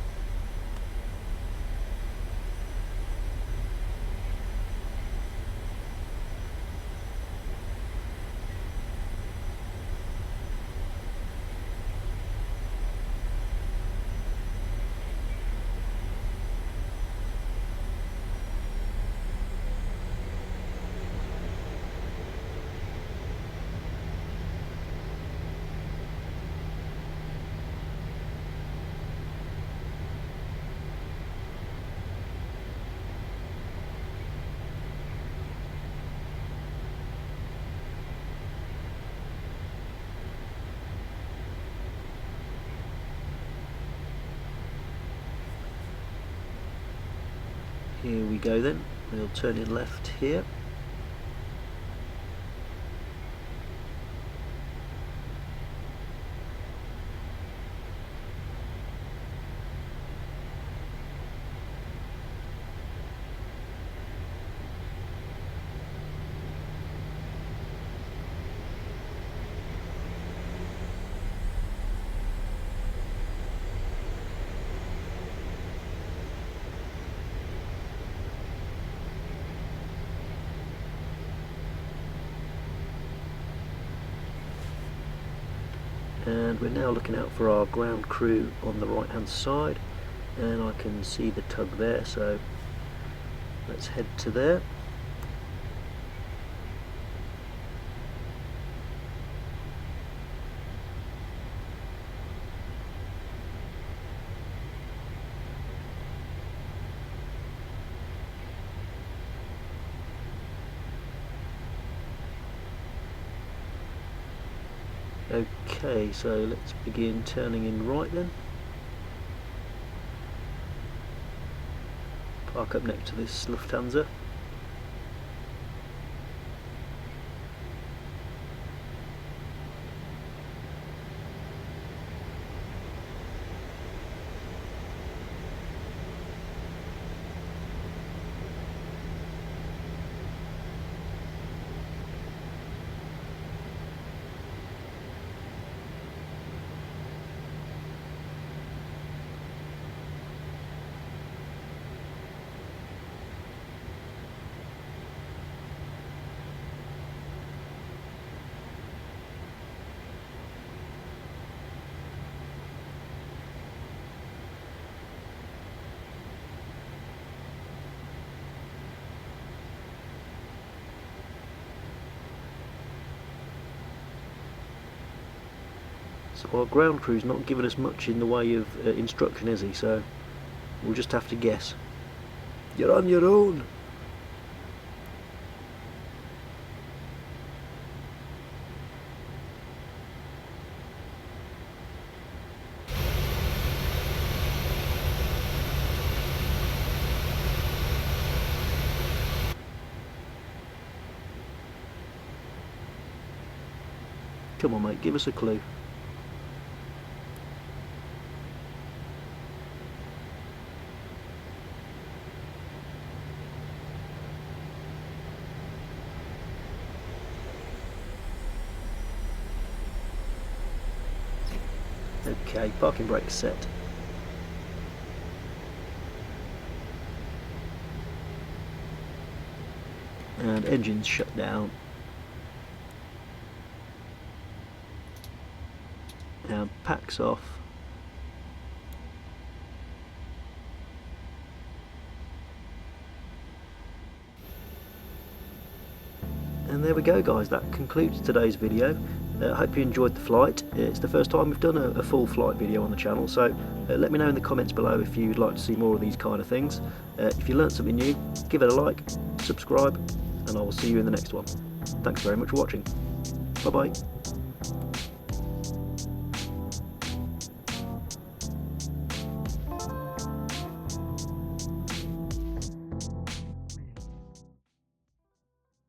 Here we go then, we'll turn in left here. And we're now looking out for our ground crew on the right hand side, and I can see the tug there, so let's head to there. Okay, so let's begin turning in right then. Park up next to this Lufthansa. So our ground crew's not giving us much in the way of instruction, is he? So we'll just have to guess. You're on your own. Come on, mate, give us a clue. Okay, parking brake set. And engines shut down. And packs off. And there we go, guys, that concludes today's video. I hope you enjoyed the flight. It's the first time we've done a full flight video on the channel, so let me know in the comments below if you'd like to see more of these kind of things. If you learned something new, give it a like, subscribe, and I will see you in the next one. Thanks very much for watching. Bye bye.